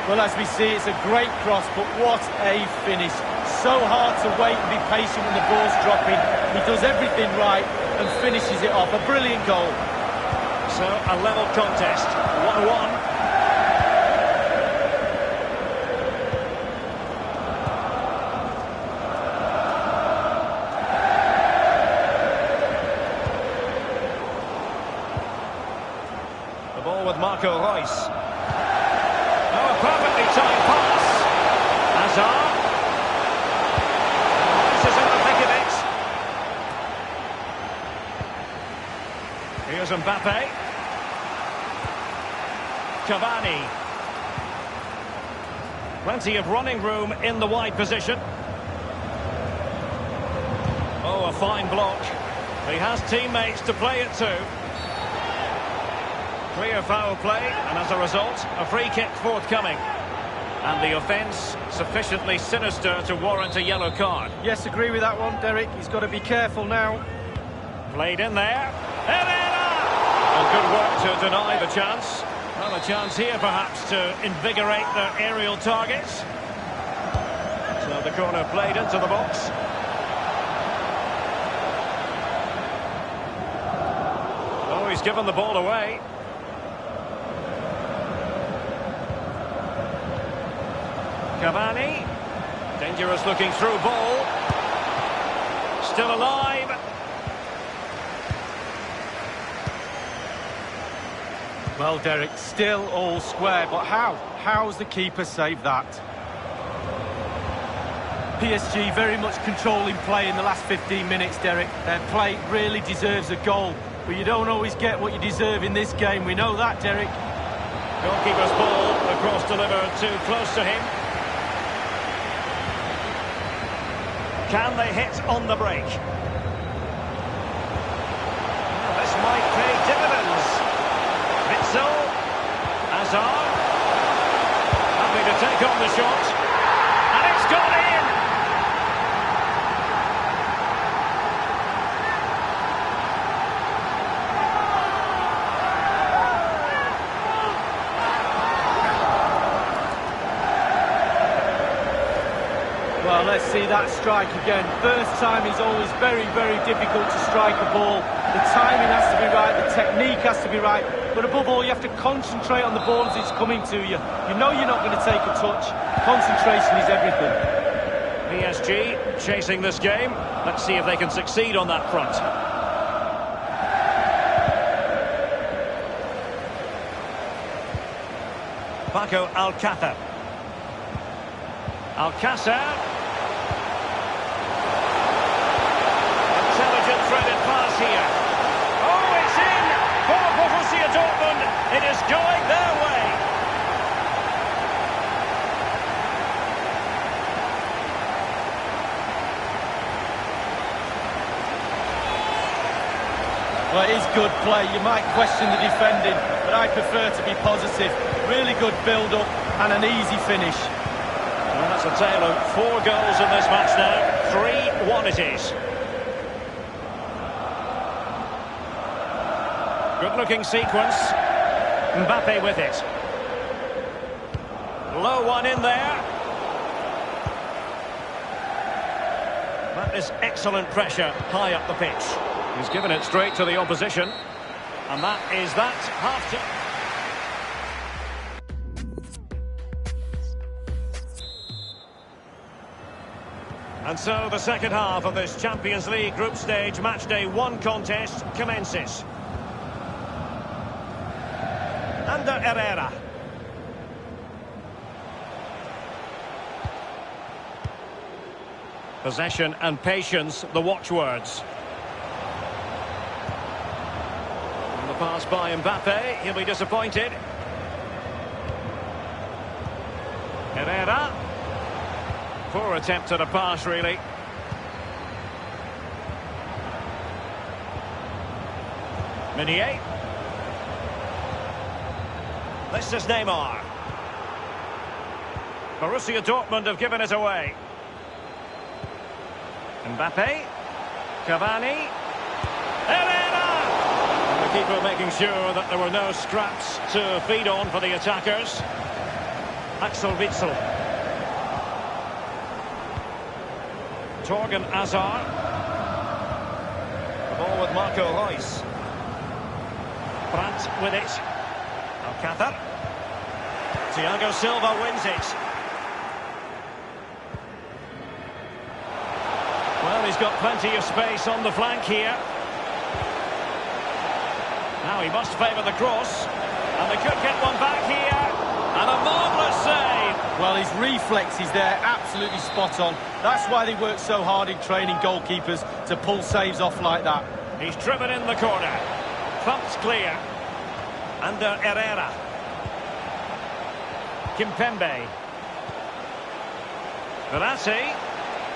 Well, as we see, it's a great cross, but what a finish. So hard to wait and be patient when the ball's dropping. He does everything right and finishes it off. A brilliant goal. So, a level contest. 1-1. The ball with Marco Reus. Oh, a perfectly timed pass. Hazard. This is in the thick of it. Here's Mbappe. Cavani. Plenty of running room in the wide position. Oh, a fine block. He has teammates to play it to. Clear foul play, and as a result, a free kick forthcoming. And the offence sufficiently sinister to warrant a yellow card. Yes, agree with that one, Derek. He's got to be careful now. Played in there. Herrera! And good work to deny the chance. Well, a chance here perhaps to invigorate their aerial targets. So the corner played into the box. Oh, he's given the ball away. Cavani. Dangerous looking through ball. Still alive. Well, Derek, still all square, but how? How's the keeper saved that? PSG very much controlling play in the last 15 minutes, Derek. Their play really deserves a goal, but you don't always get what you deserve in this game. We know that, Derek. Goalkeeper's ball, the cross delivered too close to him. Can they hit on the break? This might pay dividends. Witsel, Hazard, happy to take on the shot, and it's gone in! Well, let's see that strike again. First time is always very, very difficult to strike a ball. The timing has to be right, the technique has to be right, but above all, you have to concentrate on the ball as it's coming to you. You know you're not going to take a touch. Concentration is everything. PSG chasing this game. Let's see if they can succeed on that front. Paco Alcácer. Alcácer. Intelligent threaded pass here. Oh, it's in for Borussia Dortmund. It is going their way. Well, it is good play. You might question the defending, but I prefer to be positive. Really good build-up and an easy finish. Well, that's a tale of 4 goals in this match now. 3-1 it is. Good-looking sequence. Mbappe with it. Low one in there. That is excellent pressure high up the pitch. He's given it straight to the opposition. And that is that half-time. And so the second half of this Champions League group stage matchday 1 contest commences. Under Herrera. Possession and patience, the watchwords. And the pass by Mbappe, he'll be disappointed. Herrera. Poor attempt at a pass, really. Meunier. This is Neymar. Borussia Dortmund have given it away. Mbappe. Cavani. Herrera! And the keeper making sure that there were no scraps to feed on for the attackers. Axel Witsel. Torgan Hazard. The ball with Marco Reus. Brandt with it. Alcácer. Thiago Silva wins it. Well, he's got plenty of space on the flank here. Now he must favour the cross. And they could get one back here. And a marvellous save. Well, his reflexes there, absolutely spot on. That's why they work so hard in training goalkeepers to pull saves off like that. He's driven in the corner. Thumped clear. Under Herrera. Kimpembe. Verratti.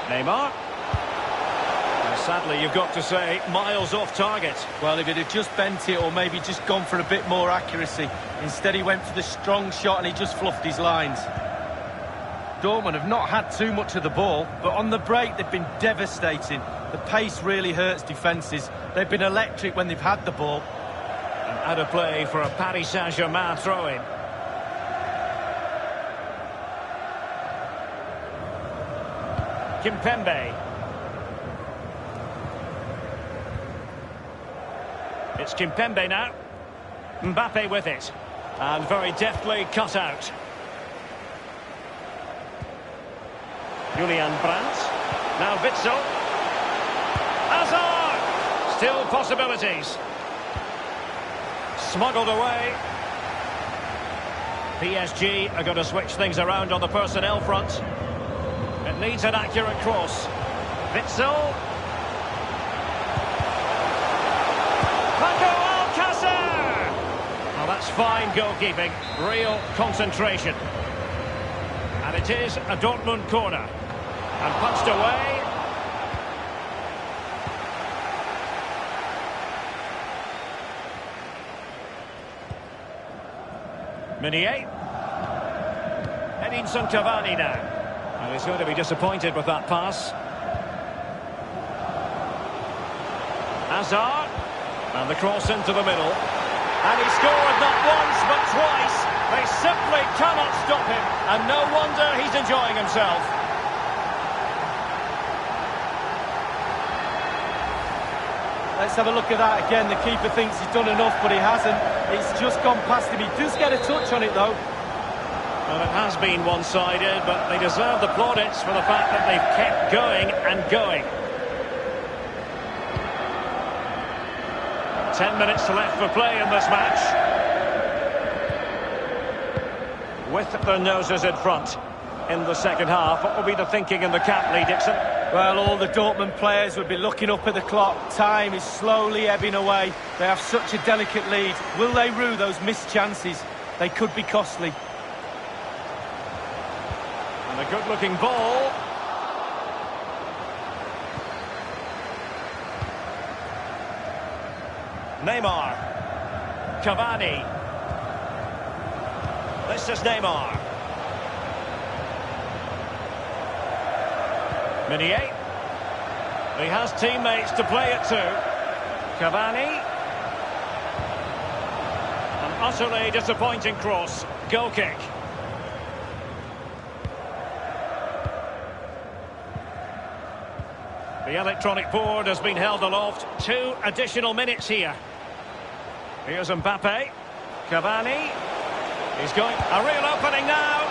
Neymar. And sadly, you've got to say, miles off target. Well, if he'd have just bent it or maybe just gone for a bit more accuracy. Instead, he went for the strong shot and he just fluffed his lines. Dortmund have not had too much of the ball, but on the break, they've been devastating. The pace really hurts defences. They've been electric when they've had the ball. And out of play for a Paris Saint-Germain throw-in. Kimpembe. It's Kimpembe now. Mbappe with it. And very deftly cut out. Julian Brandt. Now Witsel. Hazard! Still possibilities. Smuggled away. PSG are going to switch things around on the personnel front. It needs an accurate cross. Witsel. Paco Alcácer! Well, that's fine goalkeeping. Real concentration. And it is a Dortmund corner. And punched away. Meunier. Edinson Cavani now. And he's going to be disappointed with that pass. Hazard. And the cross into the middle. And he scored not once but twice. They simply cannot stop him. And no wonder he's enjoying himself. Let's have a look at that again. The keeper thinks he's done enough, but he hasn't. It's just gone past him. He does get a touch on it, though. Well, it has been one-sided, but they deserve the plaudits for the fact that they've kept going and going. 10 minutes left for play in this match. With their noses in front in the second half, what will be the thinking in the camp, Lee Dixon? Well, all the Dortmund players would be looking up at the clock. Time is slowly ebbing away. They have such a delicate lead. Will they rue those missed chances? They could be costly. And a good-looking ball. Neymar. Cavani. This is Neymar. Meunier. He has teammates to play it to. Cavani. An utterly disappointing cross. Goal kick. The electronic board has been held aloft. 2 additional minutes here. Here's Mbappe. Cavani. He's going... A real opening now.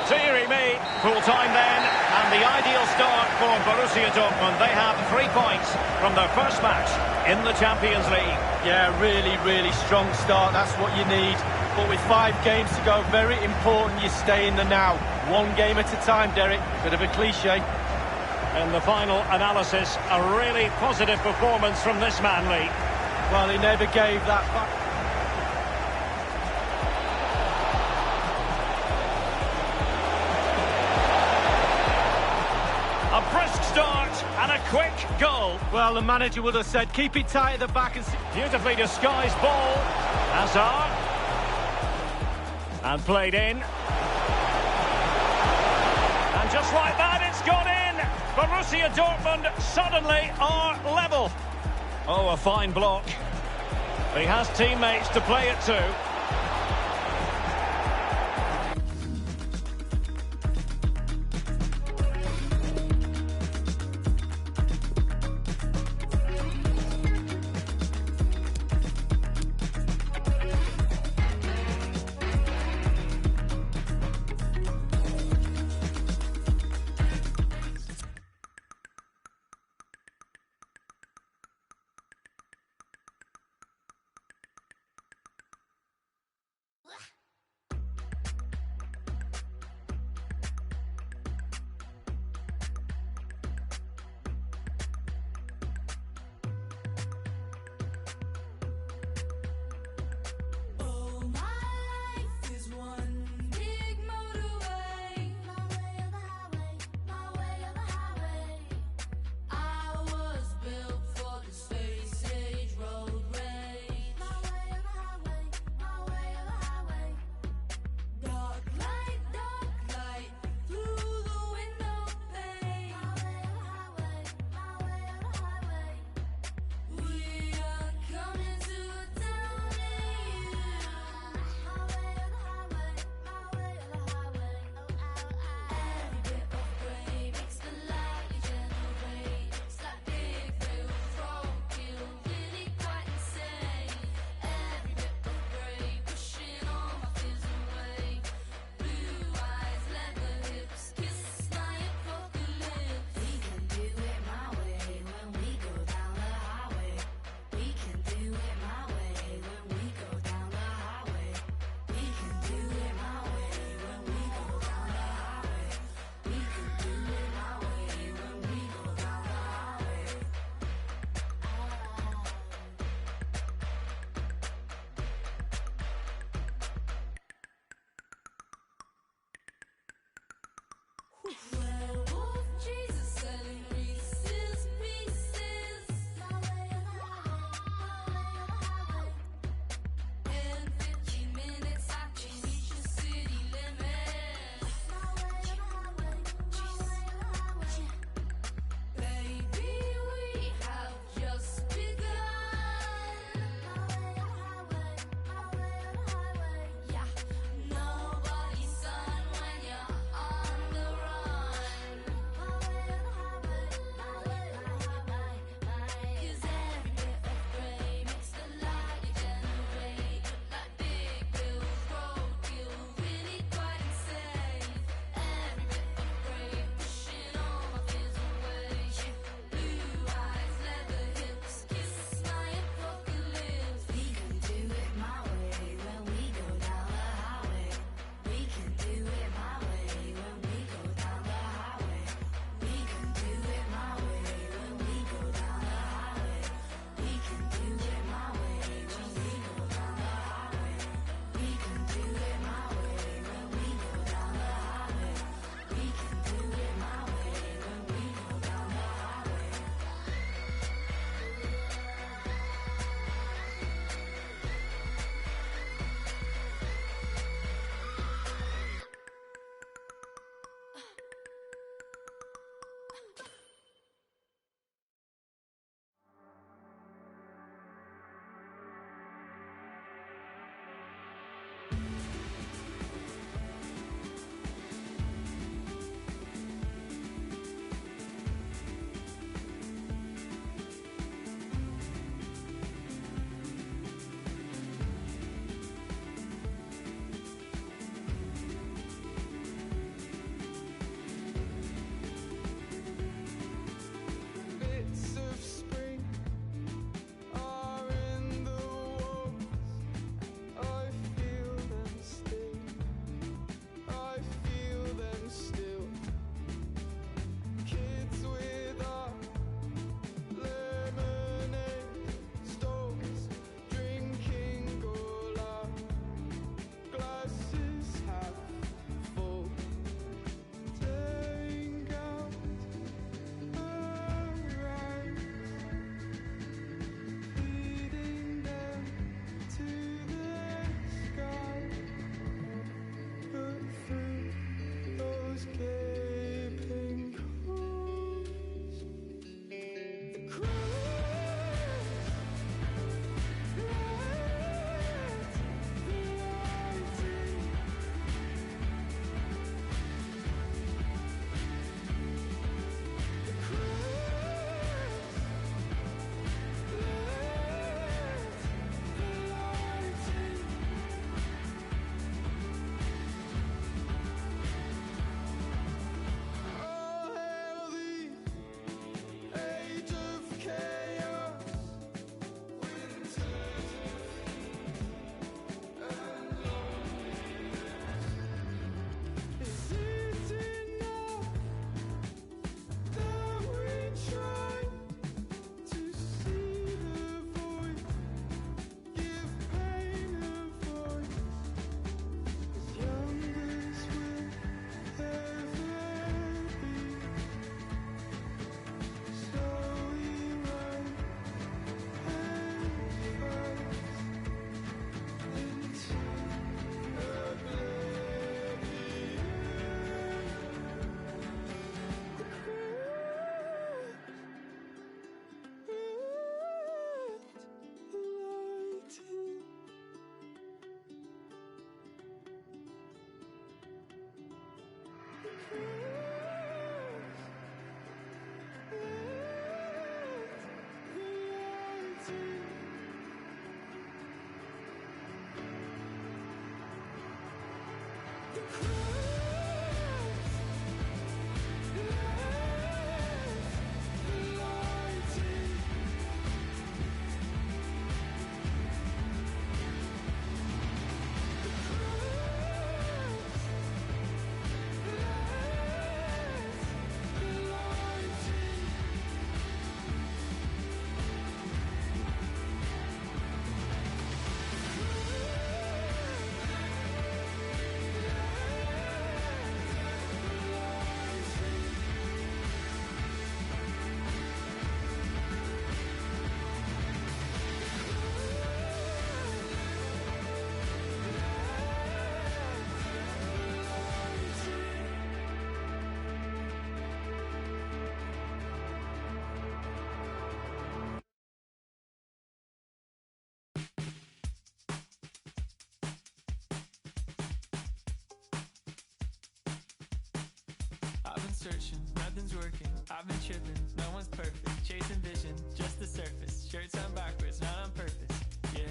Deary me. Full time then. And the ideal start for Borussia Dortmund. They have 3 points from their first match in the Champions League. Yeah, really, really strong start. That's what you need. But with 5 games to go, very important you stay in the now. 1 game at a time, Derek. Bit of a cliche. In the final analysis, a really positive performance from this man, Lee. Well, he never gave that back. A brisk start and a quick goal. Well, the manager would have said, keep it tight at the back and... Beautifully disguised ball. Hazard. And played in. And just like that, it's gone in. Borussia Dortmund suddenly are level. Oh, a fine block. He has teammates to play it to. I've been searching, nothing's working. I've been tripping, no one's perfect. Chasing vision, just the surface. Shirts on backwards, not on purpose. Yeah,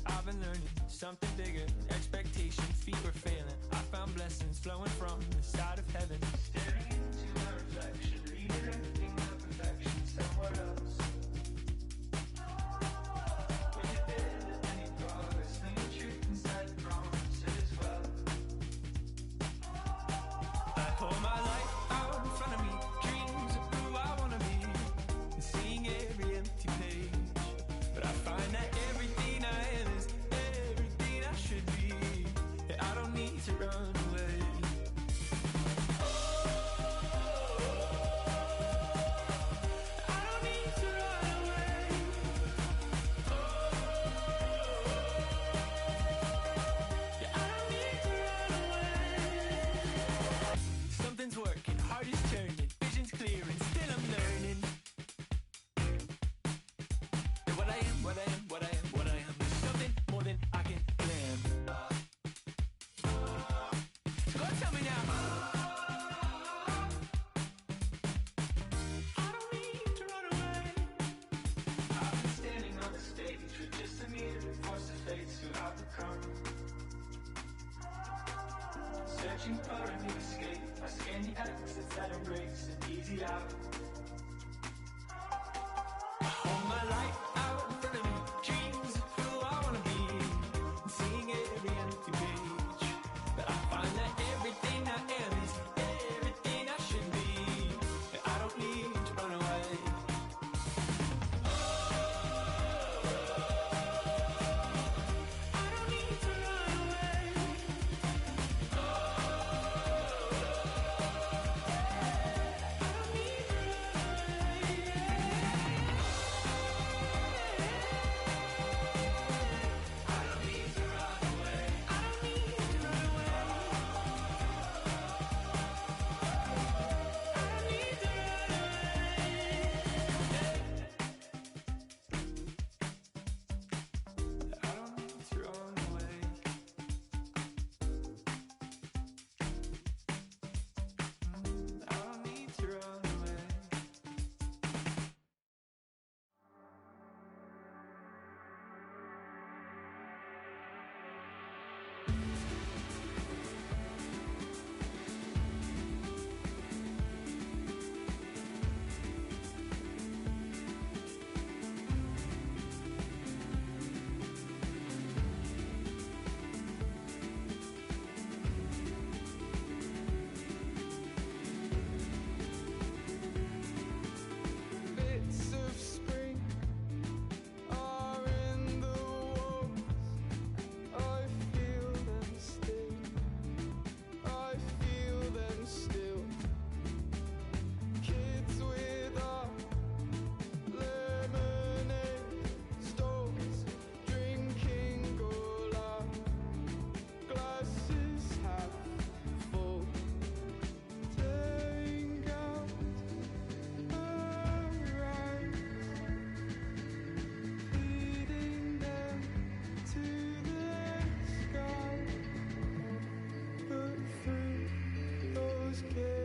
I've been learning something bigger. Expectations, feet were failing. I found blessings flowing from the side of heaven. Staring into my reflection, reading everything but perfection somewhere else. When you build any progress, think the truth inside the promise as well. I hold my life out in front of me, dreams of who I wanna be, and seeing every empty page. But I find that everything I am is everything I should be. I don't need to run away. I don't need to run away. Yeah, I don't need to run away. Something's working, heart is turning, vision's clearing, still I'm learning. That what I am, what I am, what I am, what I am is something more than I can plan. So go tell me now. I don't need to run away. I've been standing on the stage with just a mirror, force to face who I've become. Searching for a new escape, I scan the exits that embrace an easy out. I hold my life out in front of me, dreams of who I wanna be, and seeing every empty page. But I find that everything I am is everything I should be. I don't need to run away. I don't need to run away. scared.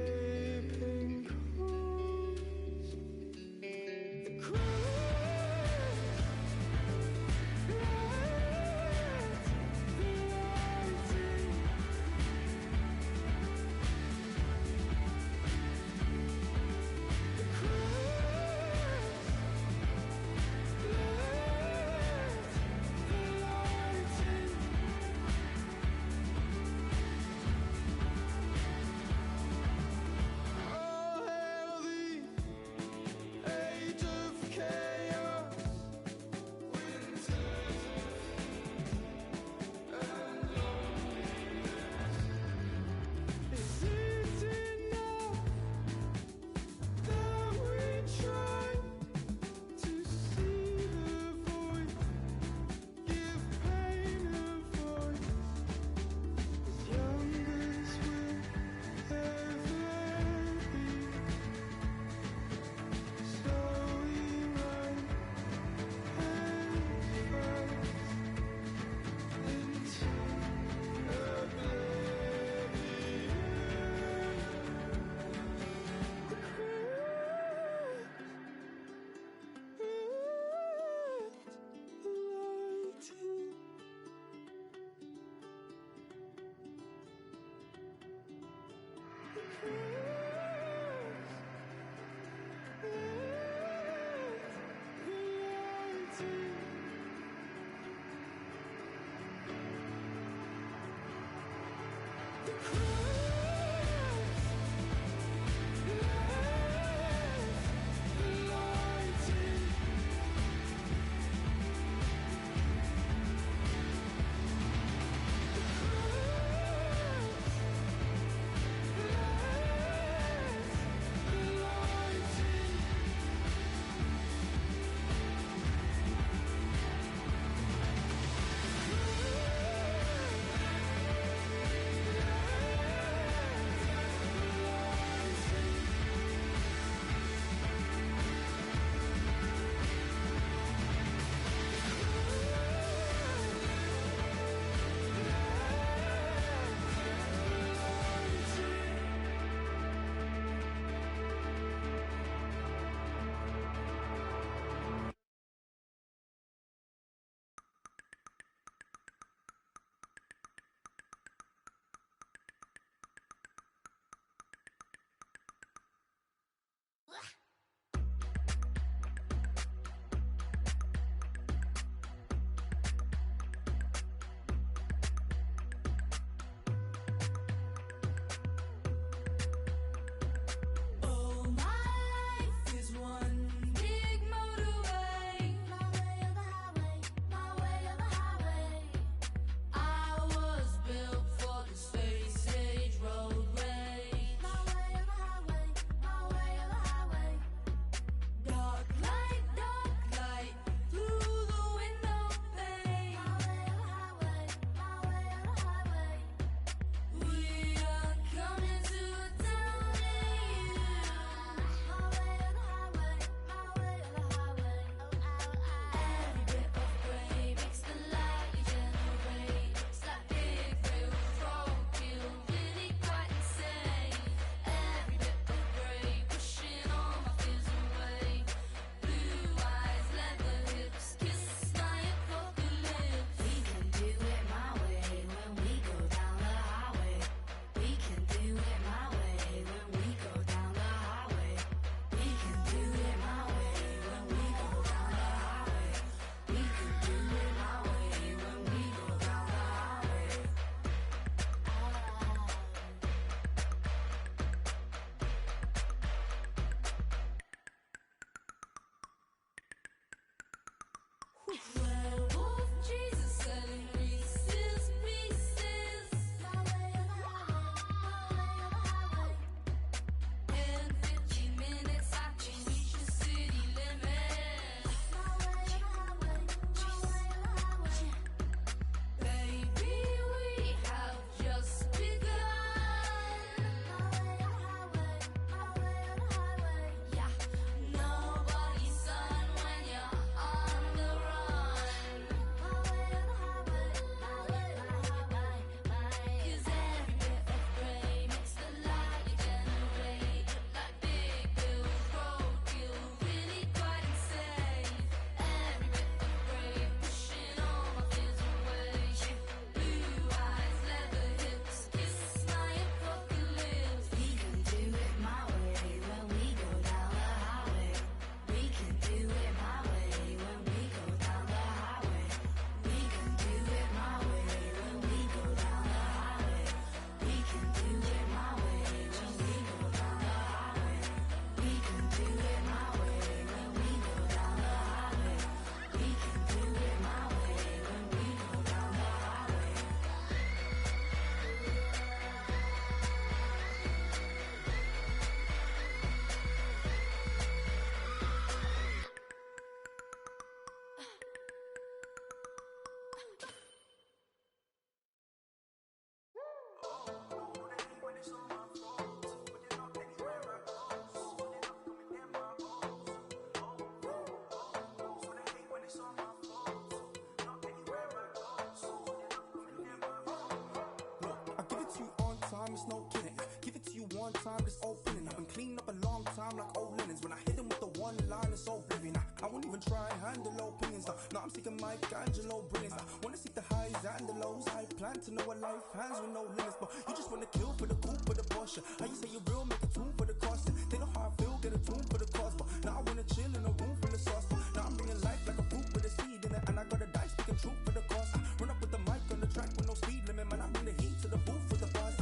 time, just opening. I've been cleaning up a long time like old linens. When I hit him with the one line, it's oblivion. I won't even try and handle opinions. Now I'm seeking Michelangelo brilliance. Wanna see the highs and the lows. I plan to know a life hands with no limits. But you just wanna kill for the coupe for the Porsche. How you say you're real, make a tune for the cost. They know how I feel, get a tune for the cause. But now I wanna chill in a room full of sauce. But now I'm bringing life like a fruit with a seed in it. And I got a dice, speaking truth for the cause. Run up with the mic on the track with no speed limit. Man, I bring the heat to the booth with the buzz.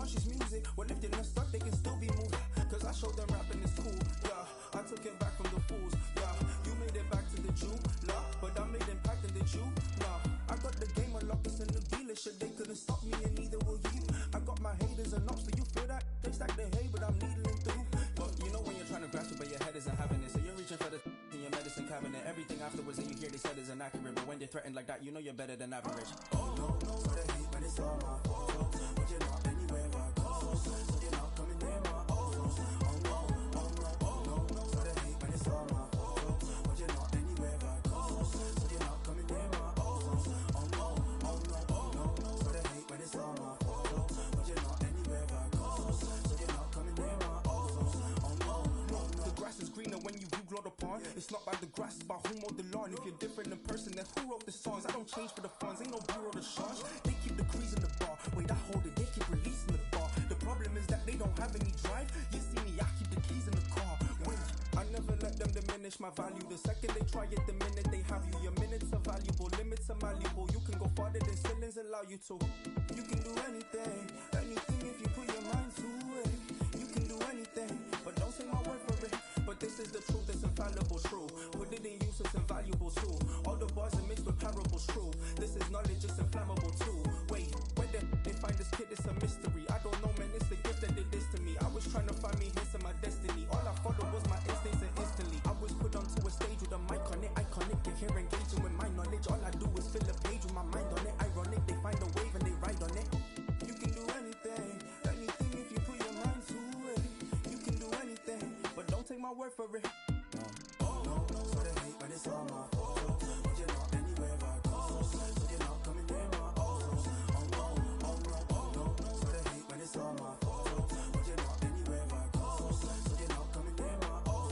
conscious music. Well, if they're not stuck, they can still be moved. Cause I showed them rapping is cool, yeah. I took it back from the fools, yeah. You made it back to the Jew, nah. But I made impact in the Jew, nah. I got the game unlocked, it's in the dealership. They couldn't stop me and neither will you. I got my haters and ops, do you feel that? They stack the hay, but I'm needling through. But you know when you're trying to grasp it, but your head isn't having it. So you're reaching for the in your medicine cabinet. Everything afterwards that you hear they said is inaccurate. But when they're threatened like that, you know you're better than average. Oh no, no, so they hate when it's all my fault. But you're not anywhere I go. So you're not coming near my oh no, oh no, oh no, so they hate when it's all my fault. But you're not anywhere I go. So you're not coming near my oh no, so they hate when it's all my fault. But you're not anywhere I go. So you're not coming near my oh no. The grass is greener when you view glowed upon. It's not by the grass, it's by who mowed the lawn. If you're different in person, then who wrote the songs? I don't change for the funds, ain't no bureau to charge. They keep the crease in the bar. Wait, I hold it, they keep releasing the bar. The problem is that they don't have any drive. You see me, I keep the keys in the car. Wait, I never let them diminish my value. The second they try it, the minute they have you. Your minutes are valuable, limits are malleable. You can go farther than ceilings allow you to. You can do anything, anything if you put your mind to it. You can do anything, but don't say my word for it. But this is the truth, it's infallible, true. Put it in use, it's invaluable too. All the bars are mixed with parables, true. This is knowledge, it's inflammable too. Wait, where they find this kid, it's a mystery. I don't know, man, it's the gift that did this to me. I was trying to find me hints of my destiny. All I followed was my instincts and instantly I was put onto a stage with a mic on it. Iconic, you're here engaging with my knowledge. All I do is fill a page with my mind on it. Ironic, they find a wave and they ride on it. You can do anything, anything if you put your mind to it. You can do anything, but don't take my word for it. Oh no, no, so they hate when it's all my fault. But you're not anywhere I go. So you're not coming near my oh no, so they hate when it's all my fault. But you're not anywhere I go. So you're not coming near my oh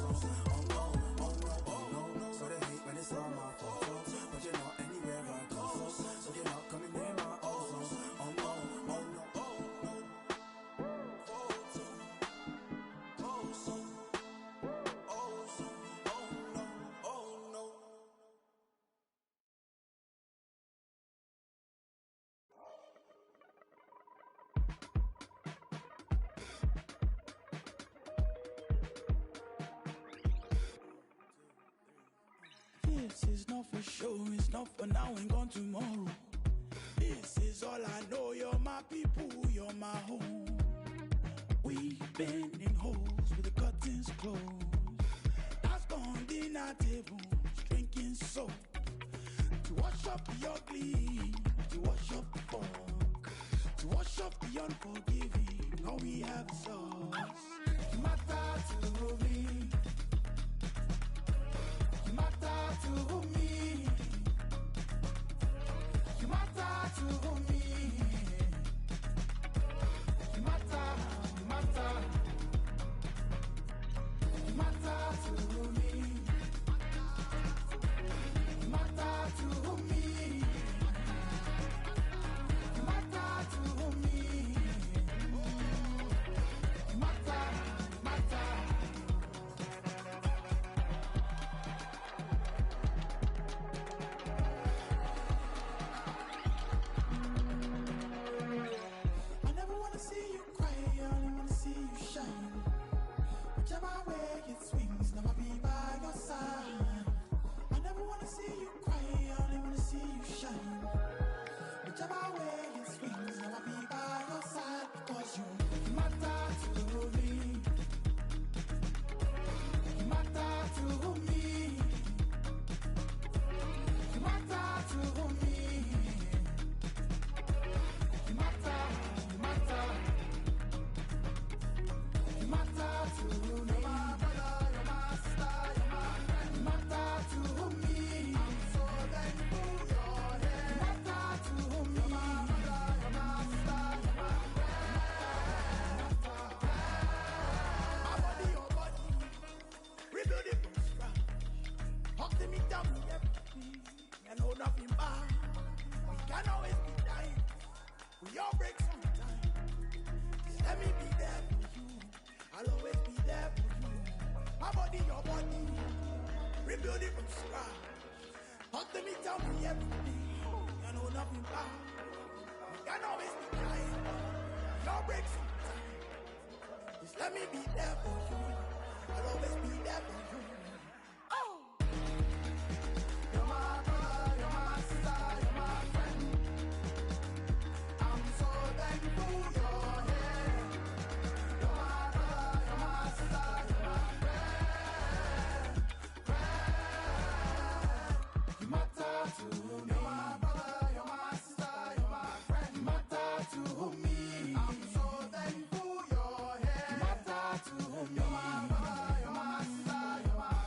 no, so they hate when it's all my fault. But you're not anywhere I go. So you're not coming near my oh no. This is not for show, it's not for now and gone tomorrow. This is all I know, you're my people, you're my home. We've been in holes with the curtains closed. That's gone dinner tables, drinking soap. To wash up the ugly, to wash up the fog, to wash up the unforgiving, all we have is us. You matter to me. You matter to me. You matter to me. You matter, you matter. You matter to me. You matter to me. You matter to me. You matter, matter. Rebuild it from scratch. Hug to me, tell me everything. I know nothing bad. We can always be trying. No breaks. let me be there for you. I'll always be there for you. Oh! You're my brother, you're my sister, you're my friend. I'm so thankful you're here. You're my brother, you're my sister, you're my friend. You matter to me. You're my brother, you're my sister, you're my friend. You matter to me. I'm so thankful you're here. You matter to me. You're my brother, you're my sister, you're my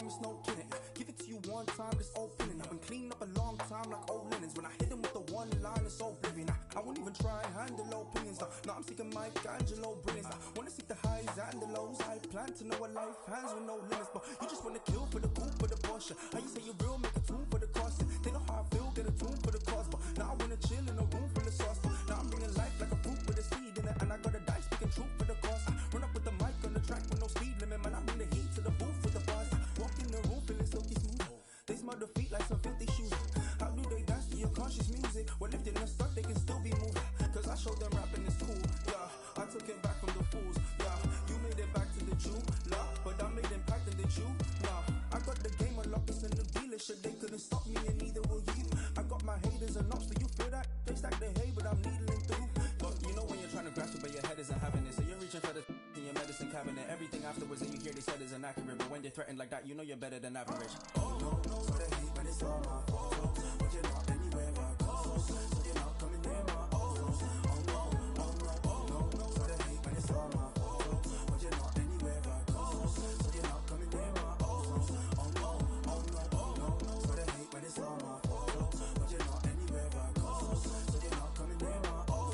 time, it's no kidding. Give it to you one time, it's opening. I've been cleaning up a long time like old linens. When I hit him with the one line, it's oblivion. I won't even try and handle opinions. Now I'm seeking Michelangelo brilliance. I wanna seek the highs and the lows. I plan to know a life hands with no limits. But you just wanna kill for the coup, for the Porsche. How you say you're real, make a tune for the cost. They know how I feel, get a tune for the cause. But now I wanna chill in a room full of sauce. Now I'm bringing life like a fruit with a seed in it. And I got a die speaking truth for the cause. I run up with the mic on the track with no speed limit. Man, I bring the heat to the booth with the bars. Walk in the room feeling silky smooth. They smell the feet like some filthy shoes. How do they dance to your conscious music? Well, if they're not stuck, they can still be moved. Cause I showed them rapping is cool, yeah. I took it back from the fools, yeah. You made it back to the Jew, nah. But I made impact in the Jew, nah. I got the game unlocked, it's in the dealership. They couldn't stop me and neither will you. I got my haters and ops, do you feel that? They stack the hay, but I'm needling through. But you know when you're trying to grasp it, but your head isn't having it. So you're reaching for the in your medicine cabinet. Everything afterwards and you hear they said is inaccurate. But when they're threatened like that, you know you're better than average. Oh, no, so they hate when it's all my fault. But you're not anywhere I go. So you're not coming near my oh no, so they hate when it's all my fault. But you're not anywhere I go. So you're not coming near my oh no, so they hate when it's all my fault. But you're not anywhere I go. So you're not coming near my oh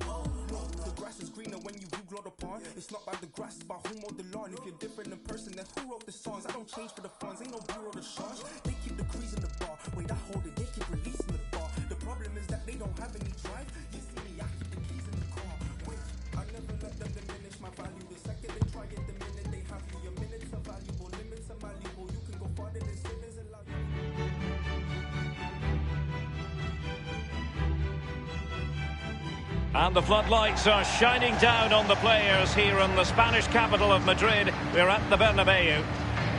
no. The grass is greener when you view glowed upon. It's not about the grass, it's about who mowed the lawn. If you're different in person, then who wrote the songs? I don't change for the funds, ain't no bureau to charge. They keep the crease in the bar. Wait, I hold it, they keep releasing the bar. The problem is that they don't have any drive. You see me, I keep the keys in the car. Wait, I never let them diminish my value. The second they try it, the minute they have you. Your minutes are valuable, limits are malleable. You can go farther than sinners allow you. And the floodlights are shining down on the players here in the Spanish capital of Madrid. We're at the Bernabeu.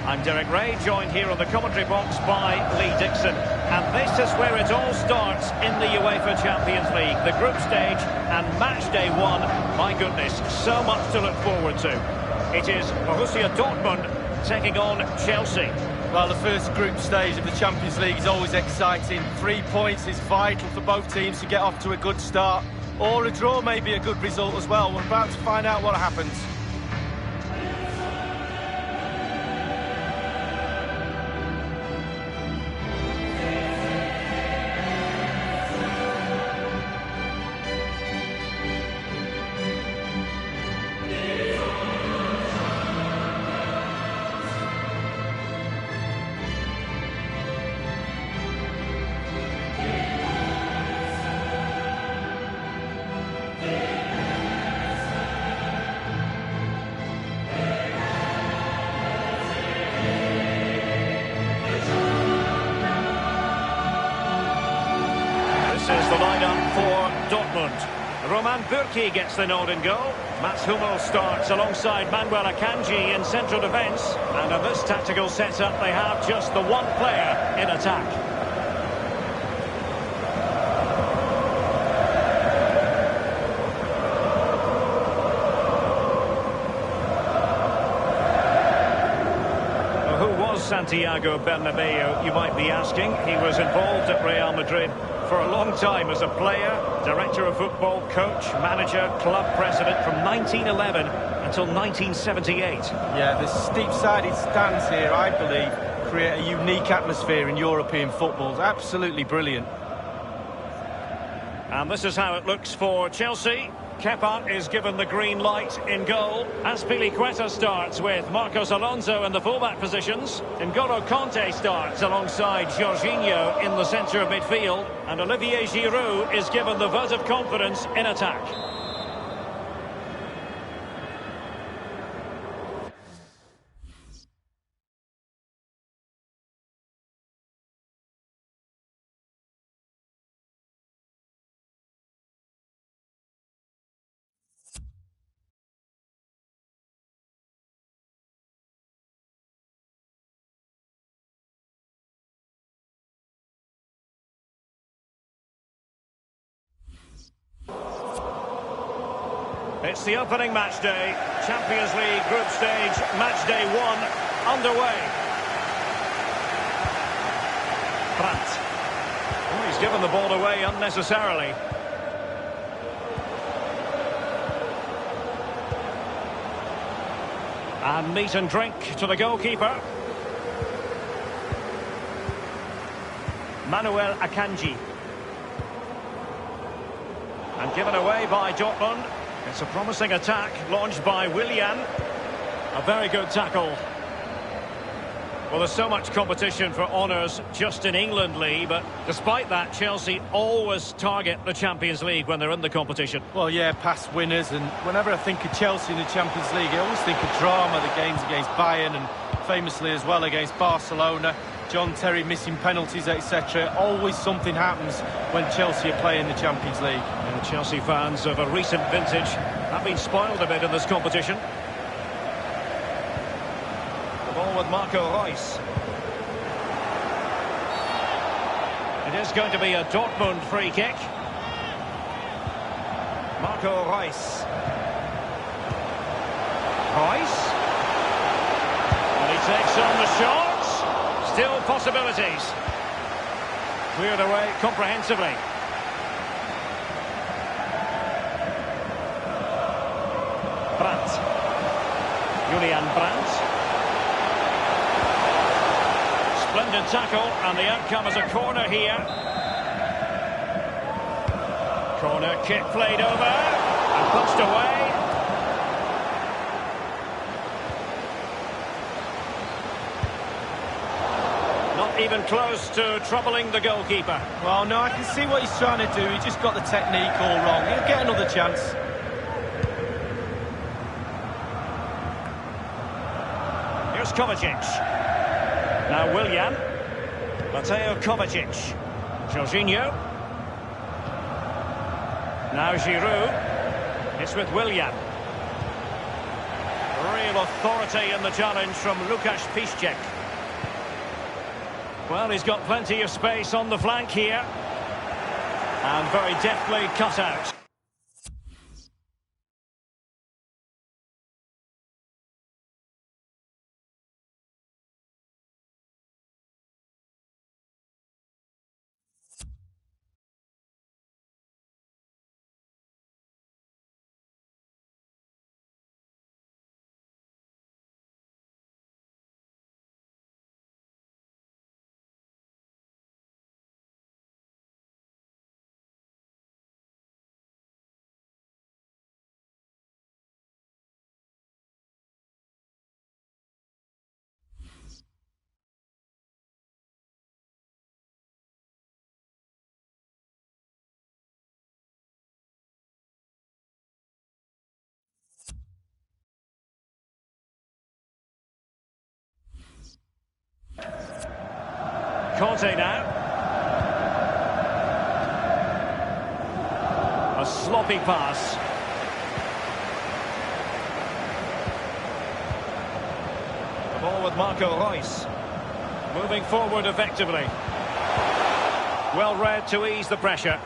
I'm Derek Ray, joined here on the commentary box by Lee Dixon. And this is where it all starts in the UEFA Champions League. The group stage and match day one. My goodness, so much to look forward to. It is Borussia Dortmund taking on Chelsea. Well, the first group stage of the Champions League is always exciting. 3 points is vital for both teams to get off to a good start. Or a draw may be a good result as well. We're about to find out what happens. Roman Bürki gets the nod in goal. Mats Hummels starts alongside Manuel Akanji in central defence. And in this tactical setup, they have just the one player in attack. Well, who was Santiago Bernabeu, you might be asking? He was involved at Real Madrid for a long time as a player, director of football, coach, manager, club president from 1911 until 1978. Yeah, the steep-sided stands here, I believe, create a unique atmosphere in European football. Absolutely brilliant. And this is how it looks for Chelsea. Kepa is given the green light in goal. Azpilicueta starts with Marcos Alonso in the fullback positions. N'Golo Kanté starts alongside Jorginho in the centre of midfield. And Olivier Giroud is given the vote of confidence in attack. It's the opening match day. Champions League group stage, match day one, underway. Brandt. Oh, he's given the ball away unnecessarily. And meat and drink to the goalkeeper. Manuel Akanji. And given away by Dortmund. It's a promising attack launched by Willian. A very good tackle. Well, there's so much competition for honours just in England League, but despite that, Chelsea always target the Champions League when they're in the competition. Well, yeah, past winners, and whenever I think of Chelsea in the Champions League, I always think of drama, the games against Bayern and famously as well against Barcelona, John Terry missing penalties, etc. Always something happens when Chelsea are playing the Champions League. And Chelsea fans of a recent vintage have been spoiled a bit in this competition. The ball with Marco Reus. It is going to be a Dortmund free kick. Marco Reus. Reus. And he takes on the shot. Still possibilities. Cleared away comprehensively. Brandt. Julian Brandt. Splendid tackle, and the outcome is a corner here. Corner kick played over and punched away. Not even close to troubling the goalkeeper. Well, no, I can see what he's trying to do. He just got the technique all wrong. He'll get another chance. Here's Kovacic. Now Willian. Mateo Kovacic. Jorginho. Now Giroud. It's with Willian. Real authority in the challenge from Łukasz Piszczek. Well, he's got plenty of space on the flank here. And very deftly cut out. Conte now. A sloppy pass. The ball with Marco Reus. Moving forward effectively. Well read to ease the pressure.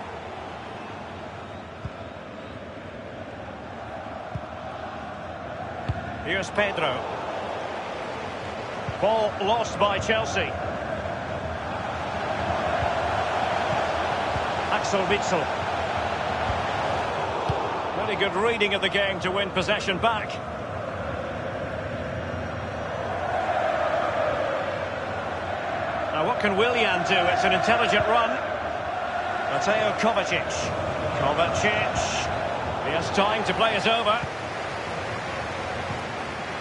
Here's Pedro. Ball lost by Chelsea. Axel Witsel. Really good reading of the game to win possession back. Now what can Willian do? It's an intelligent run. Mateo Kovacic. Kovacic. He has time to play it over.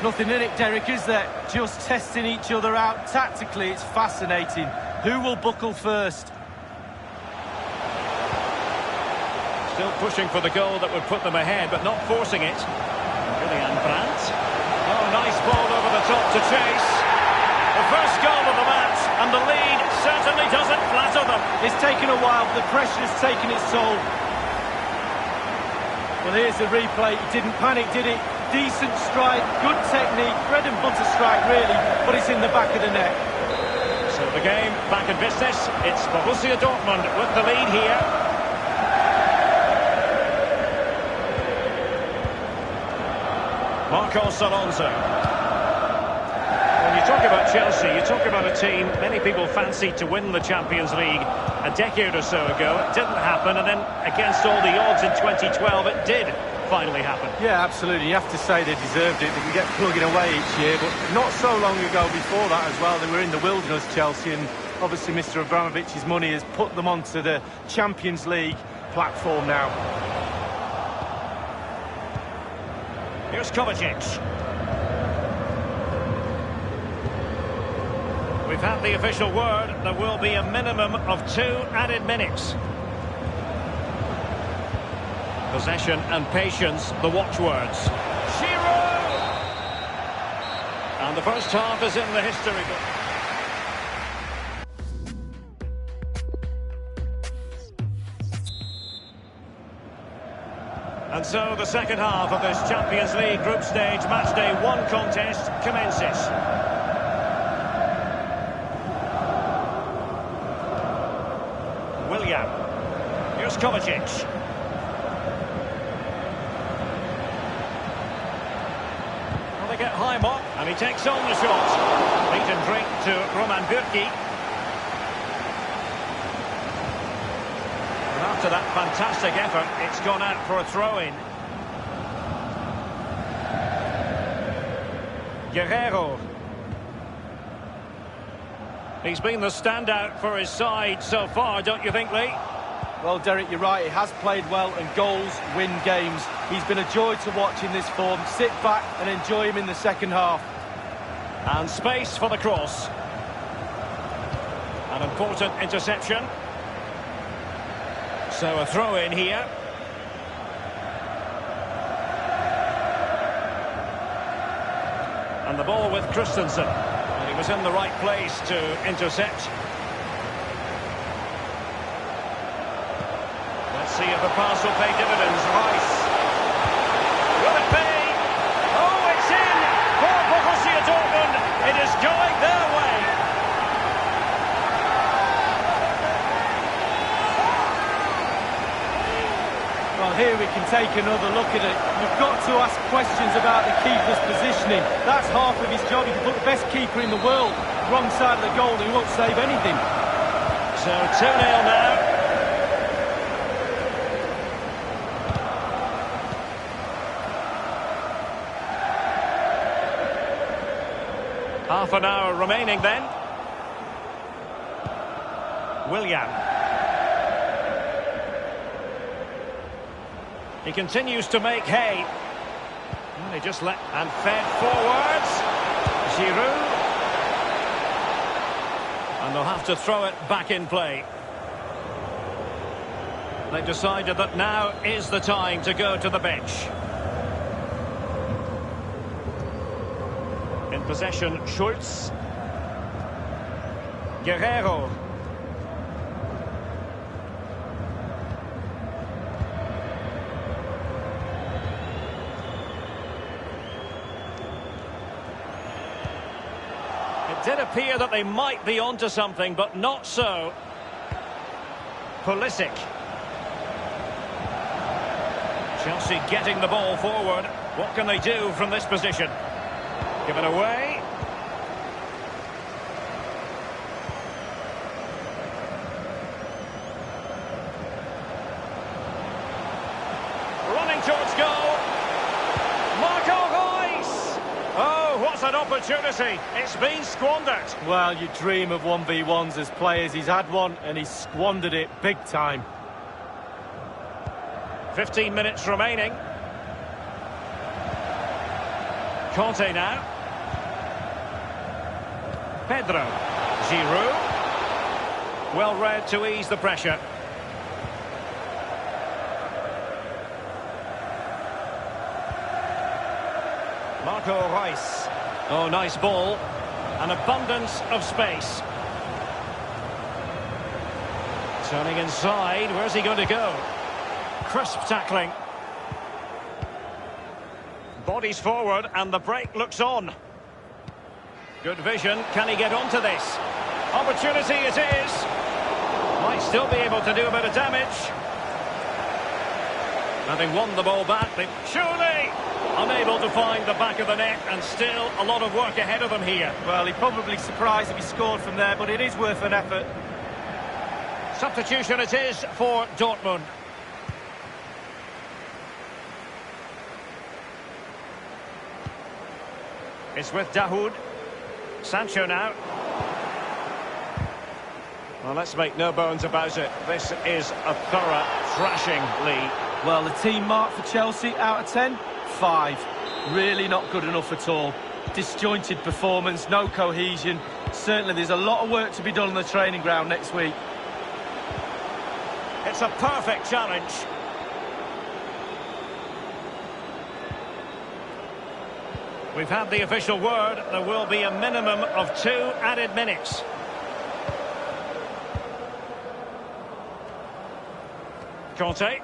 Nothing in it, Derek, is there? Just testing each other out. Tactically, it's fascinating. Who will buckle first? Still pushing for the goal that would put them ahead, but not forcing it. Julian Brandt. Oh, nice ball over the top to chase. The first goal of the match, and the lead certainly doesn't flatter them. It's taken a while, but the pressure's taken its toll. Well, here's the replay. He didn't panic, did he? Decent strike, good technique, bread and butter strike, really, but it's in the back of the net. So the game back in business. It's Borussia Dortmund with the lead here. Marcos Alonso. When you talk about Chelsea, you talk about a team many people fancied to win the Champions League a decade or so ago. It didn't happen, and then against all the odds in 2012, it did finally happen. Yeah, absolutely. You have to say they deserved it. They can get plugging away each year, but not so long ago before that as well. They were in the wilderness, Chelsea, and Obviously, Mr. Abramovich's money has put them onto the Champions League platform now. Here's Kovacic. We've had the official word. There will be a minimum of 2 added minutes. Possession and patience, the watchwords. Giroud! And the first half is in the history book. And so the second half of this Champions League group stage matchday 1 contest commences. Willian. Here's Kovacic. Well, they get high mark, and he takes on the shot. Meat and drink to Roman Bürki. And after that fantastic effort, it's gone out for a throw-in. Guerrero. He's been the standout for his side so far, don't you think, Lee? Well, Derek, you're right. He has played well, and goals win games. He's been a joy to watch in this form. Sit back and enjoy him in the second half. And space for the cross. An important interception. So a throw-in here. And the ball with Christensen. And he was in the right place to intercept. Let's see if the pass will pay dividends. Rice. Will it be? Oh, it's in for Borussia Dortmund. It is going their way. Well, here we can take another look at it. You've got to ask questions about the keeper's positioning. That's half of his job. You can put the best keeper in the world wrong side of the goal and he won't save anything. So 2-0 now. Half an hour remaining then. Willian. He continues to make hay. And he just let and fed forwards. Giroud. And they'll have to throw it back in play. They've decided that now is the time to go to the bench. In possession, Schultz. Guerrero. It did appear that they might be onto something, but not so. Pulisic. Chelsea getting the ball forward. What can they do from this position? Given away. Running towards goal. Marco Reus. Oh, what's an opportunity. It's been squandered. Well, you dream of 1v1s as players. He's had one and he's squandered it big time. 15 minutes remaining. Conte now. Pedro. Giroud. Well read to ease the pressure. Marco Reus. Oh, nice ball. An abundance of space. Turning inside. Where's he going to go? Crisp tackling. Bodies forward and the break looks on. Good vision. Can he get onto this? Opportunity it is. Might still be able to do a bit of damage. Having won the ball back, they surely unable to find the back of the net, and still a lot of work ahead of them here. Well, he'd probably surprised if he scored from there, but it is worth an effort. Substitution it is for Dortmund. It's with Dahoud. Sancho now. Well, let's make no bones about it. This is a thorough thrashing, Lee. Well, the team mark for Chelsea out of 10, 5. Really not good enough at all. Disjointed performance, no cohesion. Certainly there's a lot of work to be done on the training ground next week. It's a perfect challenge. We've had the official word. There will be a minimum of 2 added minutes. Conte.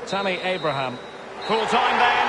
Tammy Abraham. Full time there.